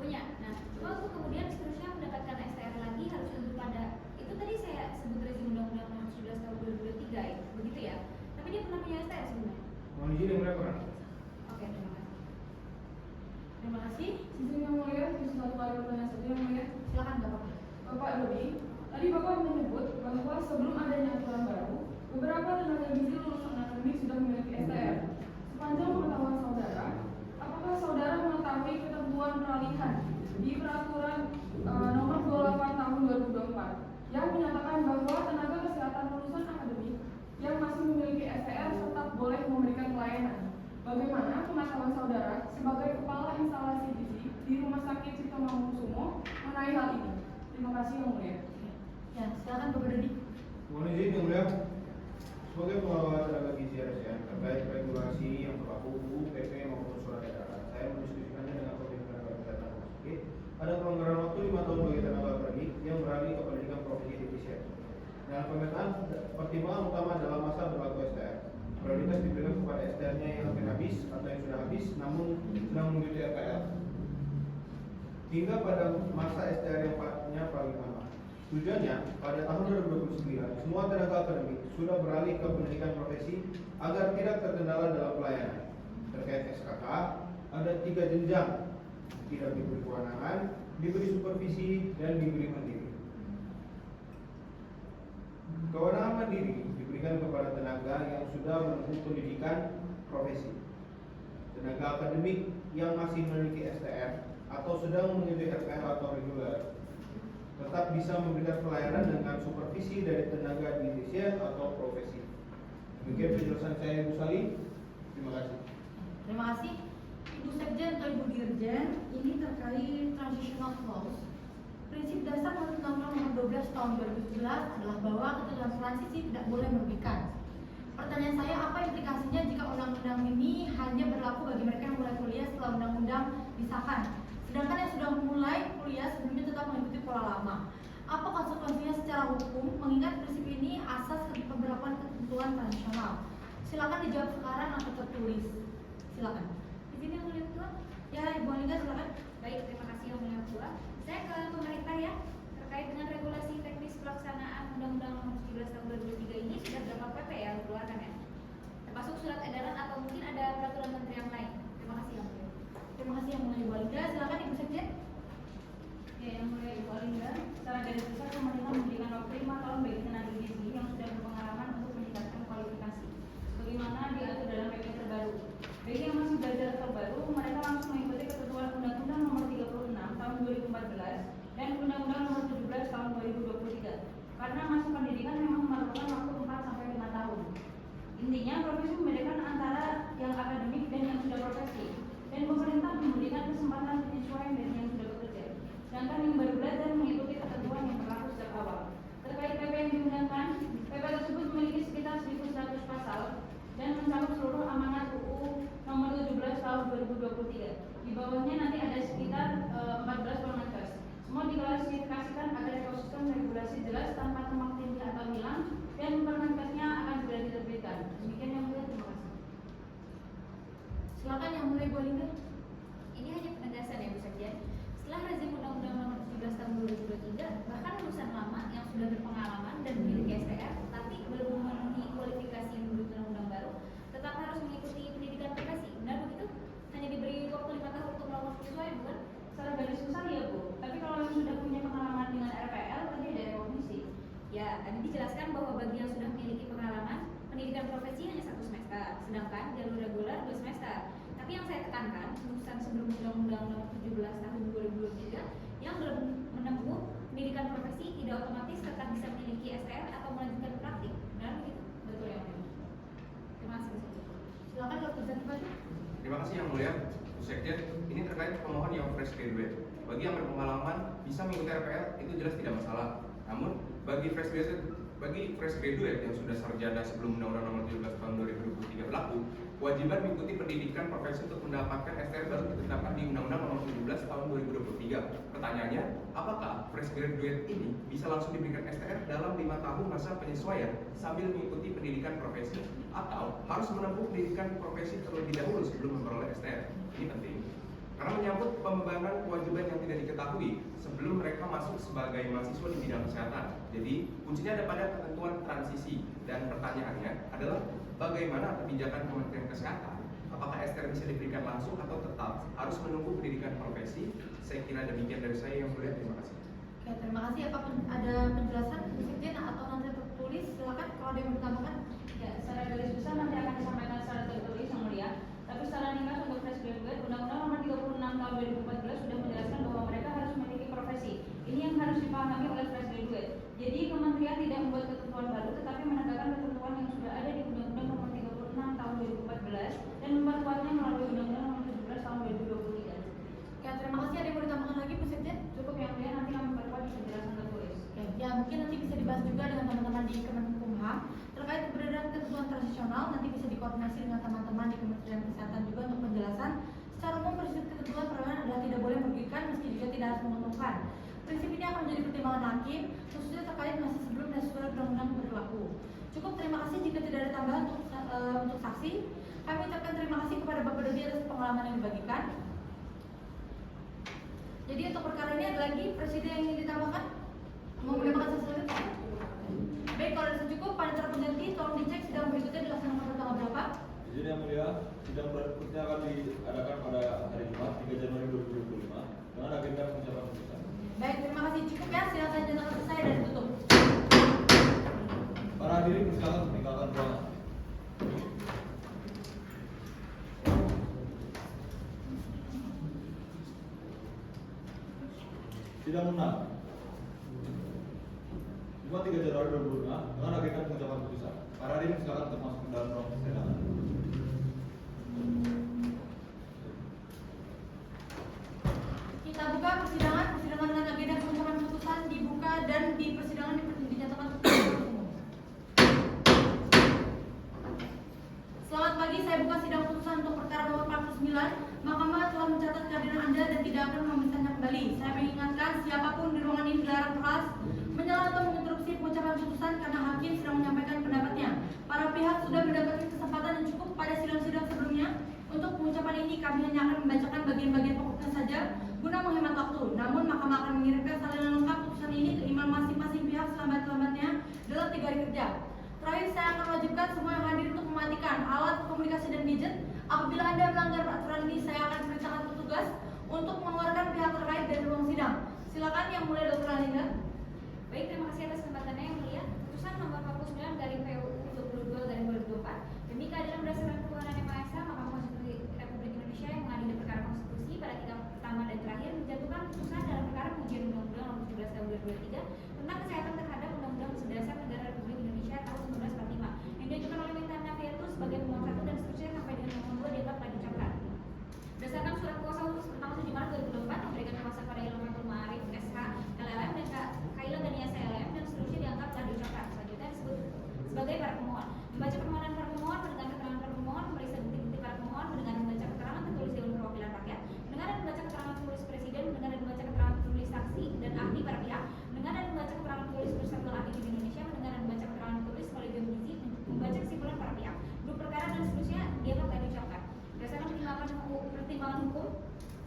Punya. Nah, kalau kemudian seterusnya mendapatkan STR lagi harus tunduk pada itu tadi saya sebut rezim Undang-Undang Nomor 17 Tahun 2023 ya, begitu ya? Tapi dia pernah punya STR sebelumnya? Mohon izin yang mulia pernah. Oke, terima kasih. Terima kasih. Izin yang mulia, izin satu kali pertanyaan saja yang mulia. Silakan Bapak. Bapak Dodi, tadi Bapak menyebut bahwa sebelum adanya aturan baru, beberapa tenaga gizi lulusan akademik sudah memiliki STR. Sepanjang pengetahuan saudara, apakah saudara mengetahui ketentuan peralihan di peraturan nomor 28 tahun 2024 yang menyatakan bahwa tenaga kesehatan lulusan akademik yang masih memiliki STR tetap boleh memberikan pelayanan? Bagaimana pengetahuan saudara sebagai kepala instalasi gizi di Rumah Sakit Cipto Mangunkusumo mengenai hal ini? Terima kasih yang mulia. Ya, silakan Bapak Dodi. Mohon izin yang mulia, sebagai pengelola tenaga gizi RSCM, pada STR-nya yang hampir habis atau yang sudah habis namun sedang mengikuti RPL hingga pada masa STR yang paling lama. Tujuannya, pada tahun 2029, semua tenaga akademik sudah beralih ke pendidikan profesi agar tidak terkendala dalam pelayanan. Terkait SKK, ada 3 jenjang, tidak diberi kewenangan, diberi supervisi, dan diberi mandiri. Kewenangan mandiri diberikan kepada tenaga yang sudah menempuh pendidikan profesi. Tenaga akademik yang masih memiliki STR atau sedang mengikuti RPL atau reguler tetap bisa memberikan pelayanan dengan supervisi dari tenaga dirjen atau profesi. Demikian penjelasan saya, Ibu Sali. Terima kasih. Terima kasih Ibu Sekjen atau Ibu Dirjen. Ini terkait transitional clause. Prinsip dasar menurut Undang-Undang Nomor 12 Tahun 2011 adalah bahwa ketentuan transisi tidak boleh merugikan. Pertanyaan saya, apa implikasinya jika undang-undang ini hanya berlaku bagi mereka yang mulai kuliah setelah undang-undang disahkan, sedangkan yang sudah mulai kuliah sebelumnya tetap mengikuti pola lama? Apa konsekuensinya secara hukum mengingat prinsip ini asas pemberlakuan ketentuan transisional? Silakan dijawab sekarang atau tertulis. Silakan. Di sini yang mulia ketua. Ya, Ibu Alinda silakan. Baik, terima kasih yang mulia ketua. Saya ke pemerintah ya, terkait dengan regulasi teknis pelaksanaan Undang-Undang Nomor 17 Tahun 2003 ini sudah berapa PP ya dikeluarkan ya? Termasuk surat edaran atau mungkin ada peraturan menteri yang lain. Terima kasih yang mulia. Terima kasih yang mulia Ibu Alinda. Silakan Ibu Sekjen. Oke, yang mulia Ibu Alinda, secara garis besar pemerintah memberikan waktu 5 tahun bagi tenaga gizi yang sudah berpengalaman untuk meningkatkan kualifikasi, sebagaimana diatur dalam PP terbaru. Bagi yang masih belajar terbaru, mereka langsung mengikuti ketentuan Undang-Undang Nomor 36 Tahun 2014 dan Undang-Undang Nomor 17 Tahun 2023. Karena masuk pendidikan memang memerlukan waktu 4 sampai 5 tahun. Intinya, profesi membedakan antara yang akademik dan yang sudah profesi, dan pemerintah memberikan kesempatan penyesuaian dari yang sudah bekerja. Sedangkan yang baru belajar mengikuti ketentuan yang berlaku sejak awal. Terkait PP yang digunakan, PP tersebut memiliki sekitar 1.100 pasal dan mencakup seluruh amanat UU Nomor 17 Tahun 2023. Di bawahnya nanti ada sekitar 14 permenkes. Semua diklasifikasikan agar ekosistem regulasi jelas tanpa tumpang tindih atau hilang, dan permenkesnya akan segera diterbitkan. Demikian yang mulia, terima kasih. Silakan yang mulia Ibu Alinda. Ini hanya penegasan ya Bu Sekjen. Setelah rezim Undang-Undang Nomor 17 Tahun 2023, bahkan lulusan lama yang sudah berpengalaman dan memiliki STR tapi belum memenuhi kualifikasi menurut Undang-Undang baru, tetap harus mengikuti pendidikan profesi. Benar begitu? Hanya diberi waktu 5 tahun untuk melakukan penyesuaian, bukan? Secara garis besar ya Bu, tapi kalau yang sudah punya pengalaman dengan RPL tadi ada rekomendasi. Ya, tadi dijelaskan bahwa bagi yang sudah memiliki pengalaman, pendidikan profesi hanya 1 semester, sedangkan jalur reguler 2 semester. Tapi yang saya tekankan, lulusan sebelum Undang-Undang Nomor 17 Tahun 2023 yang belum menempuh pendidikan profesi tidak otomatis tetap bisa memiliki STR atau melanjutkan praktik. Benar begitu? Betul ya Bu. Terima kasih Bu Sekjen. Silakan Dr. Zaki. Terima kasih yang mulia Bu Sekjen. Ini terkait pemohon yang fresh graduate. Bagi yang berpengalaman bisa mengikuti RPL itu jelas tidak masalah. Namun bagi fresh graduate yang sudah sarjana sebelum Undang-Undang Nomor 17 Tahun 2023 berlaku, kewajiban mengikuti pendidikan profesi untuk mendapatkan STR baru ditetapkan di Undang-Undang Nomor 17 Tahun 2023. Pertanyaannya, apakah fresh graduate ini bisa langsung diberikan STR dalam 5 tahun masa penyesuaian sambil mengikuti pendidikan profesi, atau harus menempuh pendidikan profesi terlebih dahulu sebelum memperoleh STR? Ini penting karena menyangkut pembebanan kewajiban yang tidak diketahui sebelum mereka masuk sebagai mahasiswa di bidang kesehatan. Jadi kuncinya ada pada ketentuan transisi, dan pertanyaannya adalah bagaimana kebijakan Kementerian Kesehatan? Apakah STR bisa diberikan langsung atau tetap harus menunggu pendidikan profesi? Saya kira demikian dari saya yang mulia. Terima kasih. Oke, terima kasih. Apa ada penjelasan Bu Sekjen atau nanti tertulis? Silakan kalau ada yang mau ditambahkan. Ya, secara garis besar nanti akan disampaikan secara tertulis yang mulia. Tapi secara ringkas untuk fresh graduate, Undang-Undang Nomor 36 Tahun 2014 sudah menjelaskan bahwa mereka harus memiliki profesi. Ini yang harus dipahami oleh fresh graduate. Jadi kementerian tidak membuat ketentuan baru, tetapi menegakkan ketentuan yang sudah ada di Undang-Undang Nomor 36 Tahun 2014 dan memperkuatnya melalui Undang-Undang Nomor 17 Tahun 2023. Oke, terima kasih. Ada yang mau ditambahkan lagi Bu Sekjen? Cukup yang mulia, nanti kami perkuat di penjelasan tertulis. Oke, ya mungkin nanti bisa dibahas juga dengan teman-teman di Kemenkumham terkait keberadaan ketentuan transisional. Nanti bisa dikoordinasi dengan teman-teman di Kementerian Kesehatan juga untuk penjelasan. Secara umum prinsip ketentuan peraturan adalah tidak boleh merugikan meski juga tidak harus menguntungkan. Prinsip ini akan menjadi pertimbangan hakim khususnya terkait masih sebelum dan sesudah undang-undang berlaku. Cukup, terima kasih. Jika tidak ada tambahan untuk untuk saksi. Kami ucapkan terima kasih kepada Bapak Dodi atas pengalaman yang dibagikan. Jadi untuk perkara ini ada lagi presiden yang ingin ditambahkan? Mau menambahkan sesuatu? Baik, kalau sudah cukup, panitia pengganti tolong dicek sidang berikutnya dilaksanakan pada tanggal berapa? Jadi yang mulia, sidang berikutnya akan diadakan pada hari Jumat 3 Januari 2025 dengan agenda pengucapan putusan. Baik, terima kasih, cukup ya. Silakan nyatakan selesai dan tutup. Para hadirin silakan meninggalkan ruangan. Sidang 6 Jumat 3 Januari 2025 dengan agenda pengucapan putusan. Para hadirin silakan untuk masuk ke dalam ruang persidangan. Kita buka persidangan dengan agenda pengucapan putusan dibuka dan di persidangan dinyatakan umum. Selamat pagi, saya buka sidang putusan untuk perkara nomor 49. Mahkamah telah mencatat kehadiran Anda dan tidak akan memerintahnya kembali. Saya mengingatkan siapapun di ruangan ini dilarang keras menyela atau menginterupsi pengucapan putusan karena hakim sedang menyampaikan pendapatnya. Para pihak sudah mendapatkan kesempatan yang cukup pada sidang-sidang sebelumnya. Untuk pengucapan ini kami hanya akan membacakan bagian-bagian pokoknya saja guna menghemat waktu. Namun Mahkamah akan mengirimkan salinan lengkap putusan ini ke imam masing-masing pihak selambat-lambatnya dalam 3 hari kerja. Terakhir, saya akan wajibkan semua yang hadir untuk mematikan alat komunikasi dan gadget. Apabila Anda melanggar peraturan ini, saya akan perintahkan petugas untuk mengeluarkan pihak terkait dari ruang sidang. Silakan yang mulia Dr. Alinda. Baik, terima kasih atas kesempatannya yang mulia. Putusan nomor 49 dari PUU 22 dari 2024 demi keadilan berdasarkan kewenangan yang Maha Esa, Mahkamah Konstitusi Republik Indonesia yang mengadili perkara konstitusi pada tingkat pertama dan terakhir menjatuhkan putusan dalam perkara pengujian Undang-Undang Nomor 17 Tahun 2023 tentang kesehatan terhadap Undang-Undang Dasar Negara Republik Indonesia Tahun 1945 yang diajukan oleh Mentan Naviatus sebagai pemohon 1 dan seterusnya sampai dengan pemohon 2 dianggap telah diucapkan. Berdasarkan surat kuasa khusus tanggal 7 Maret 2024 memberikan kuasa pada Ilham Fatul Ma'arif SH LLM dan Kaila Dania LLM dan seterusnya dianggap telah diucapkan. Selanjutnya disebut sebagai para pemohon. Membaca permohonan para pemohon, mendengar keterangan para pemohon, memeriksa bukti-bukti para pemohon, mendengar dan membaca keterangan tertulis Dewan Perwakilan Rakyat, mendengar dan membaca keterangan tertulis Presiden, mendengar dan membaca keterangan tertulis saksi dan ahli para pihak, mendengar dan membaca keterangan tertulis Persatuan Ahli di Indonesia, mendengar dan membaca keterangan tertulis Kolegium Gizi, membaca kesimpulan para pihak, grup perkara dan seterusnya dianggap telah diucapkan. Berdasarkan pertimbangan hukum,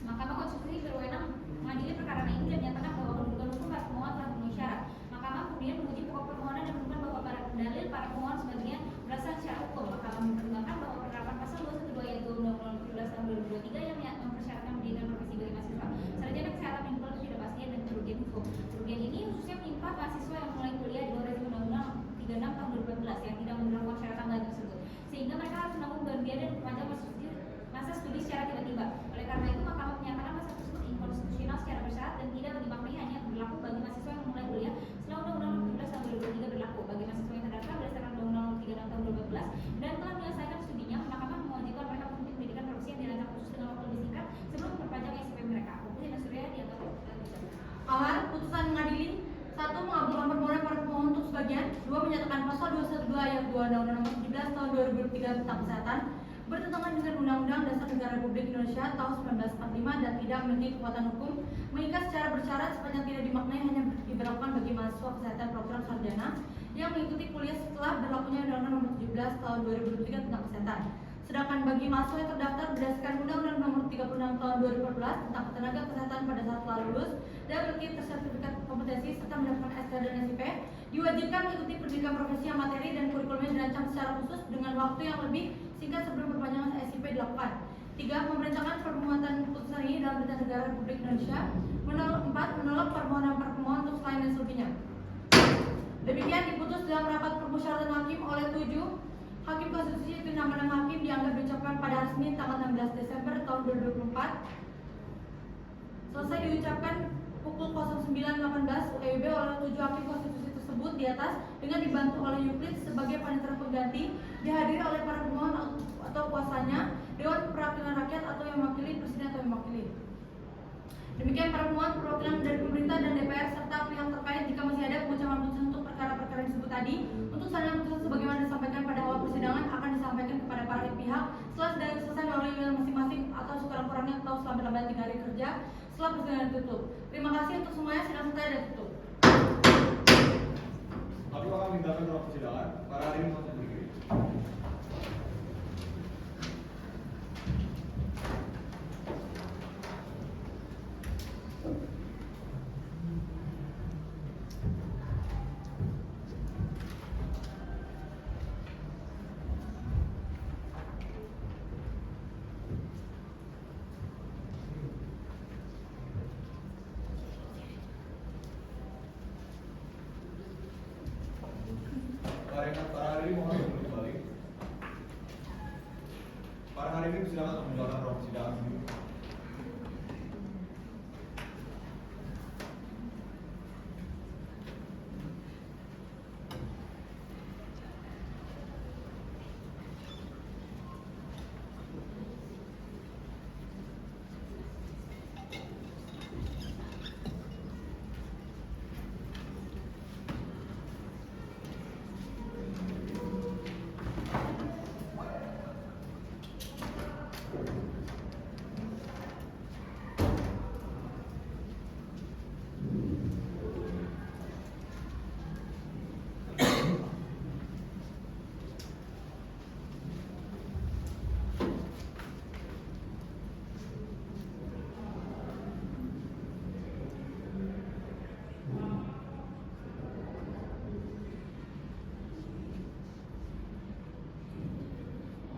Mahkamah Konstitusi berwenang mengadili perkara ini dan menyatakan bahwa kedudukan hukum para pemohon telah memenuhi syarat. Mahkamah kemudian menguji pokok permohonan dan menemukan bahwa para dalil para pemohon sebagian berasal secara hukum. Mahkamah mempertimbangkan bahwa penerapan pasal 212 ayat 2 Undang-Undang 17 Tahun 2023 yang mempersyaratkan pendidikan profesi bagi mahasiswa, sarjana kesehatan menimbulkan ketidakpastian dan kerugian hukum. Kerugian ini khususnya menimpa mahasiswa yang mulai kuliah di bawah rezim Undang-Undang 36 Tahun 2014 yang tidak menerapkan syarat tambahan tersebut, sehingga mereka harus menanggung beban biaya dan perpanjang masa studi secara tiba-tiba. Oleh karena itu, Mahkamah menyatakan pasal tersebut inkonstitusional secara bersyarat dan tidak dimaknai hanya berlaku bagi mahasiswa yang memulai kuliah setelah Undang-Undang Nomor 17 Tahun 2023 berlaku. Bagi mahasiswa yang terdaftar berdasarkan Undang-Undang Nomor 36 Tahun 2014 dan telah menyelesaikan studinya, Mahkamah mewajibkan mereka mengikuti pendidikan profesi yang dirancang khusus dengan waktu lebih singkat sebelum memperpanjang SIP mereka. Konklusi dan surya dianggap telah diucapkan. Amar, putusan mengadili 1. Mengabulkan permohonan para pemohon untuk sebagian. 2. Menyatakan pasal 212 ayat 2 Undang-Undang Nomor 17 Tahun 2003 tentang kesehatan bertentangan dengan Undang-Undang Dasar Negara Republik Indonesia Tahun 1945 dan tidak memiliki kekuatan hukum, mengikat secara bersyarat sepanjang tidak dimaknai hanya diberlakukan bagi mahasiswa kesehatan program sarjana yang mengikuti kuliah setelah berlakunya Undang-Undang Nomor 17 Tahun 2003 tentang kesehatan. Sedangkan bagi mahasiswa yang terdaftar berdasarkan Undang-Undang Nomor 36 Tahun 2014 tentang tenaga kesehatan pada saat telah lulus dan memiliki sertifikat kompetensi serta mendapatkan SK dan SIP, diwajibkan mengikuti pendidikan profesi yang materi dan kurikulumnya dirancang secara khusus dengan waktu yang lebih singkat sebelum perpanjangan SIP dilakukan. 3. Memerintahkan permuatan putusan ini dalam Berita Negara Republik Indonesia. 4. Menolak permohonan para pemohon untuk selain dan selebihnya. Demikian diputus dalam rapat permusyawaratan hakim oleh 7 Hakim Konstitusi itu 6 hakim dianggap diucapkan pada hari Senin tanggal 16 Desember tahun 2024. Selesai diucapkan pukul 09.18 WIB oleh 7 hakim konstitusi tersebut di atas dengan dibantu oleh Yuklit sebagai panitera pengganti, dihadiri oleh para pemohon atau kuasanya, Dewan Perwakilan Rakyat atau yang mewakili Presiden atau yang mewakili. Demikian para pemohon perwakilan dari pemerintah dan DPR serta pihak terkait jika masih ada pengucapan putusan untuk perkara-perkara yang disebut tadi. Untuk salinan putusan sebagaimana disampaikan pada awal persidangan akan disampaikan kepada para pihak setelah sidang selesai melalui email masing-masing atau sekurang-kurangnya atau selama 3 hari kerja setelah persidangan ditutup. Terima kasih untuk semuanya, sidang selesai dan tutup. Kami akan meninggalkan ruang persidangan. Para hadirin mohon berdiri. Materi mohon duduk kembali. Pada hari ini persidangan untuk menjalankan ruang sidang.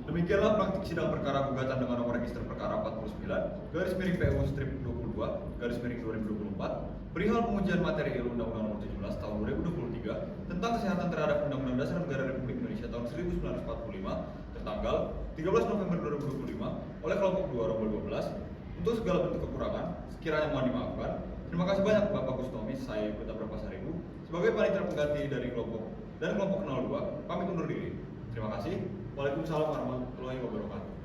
Demikianlah praktik sidang perkara gugatan dengan nomor register perkara 49/PU/2024 perihal pengujian materi Undang-Undang Nomor 17 Tahun 2023 tentang kesehatan terhadap Undang-Undang Dasar Negara Republik Indonesia Tahun 1945 tertanggal 13 November 2025 oleh kelompok 2 Rombol 12 untuk segala bentuk kekurangan sekiranya mohon dimaafkan. Terima kasih banyak Bapak Gustomi, saya Kota Pasaribu sebagai panitia pengganti dari kelompok 02 pamit undur diri. Terima kasih. Waalaikumsalam warahmatullahi wabarakatuh.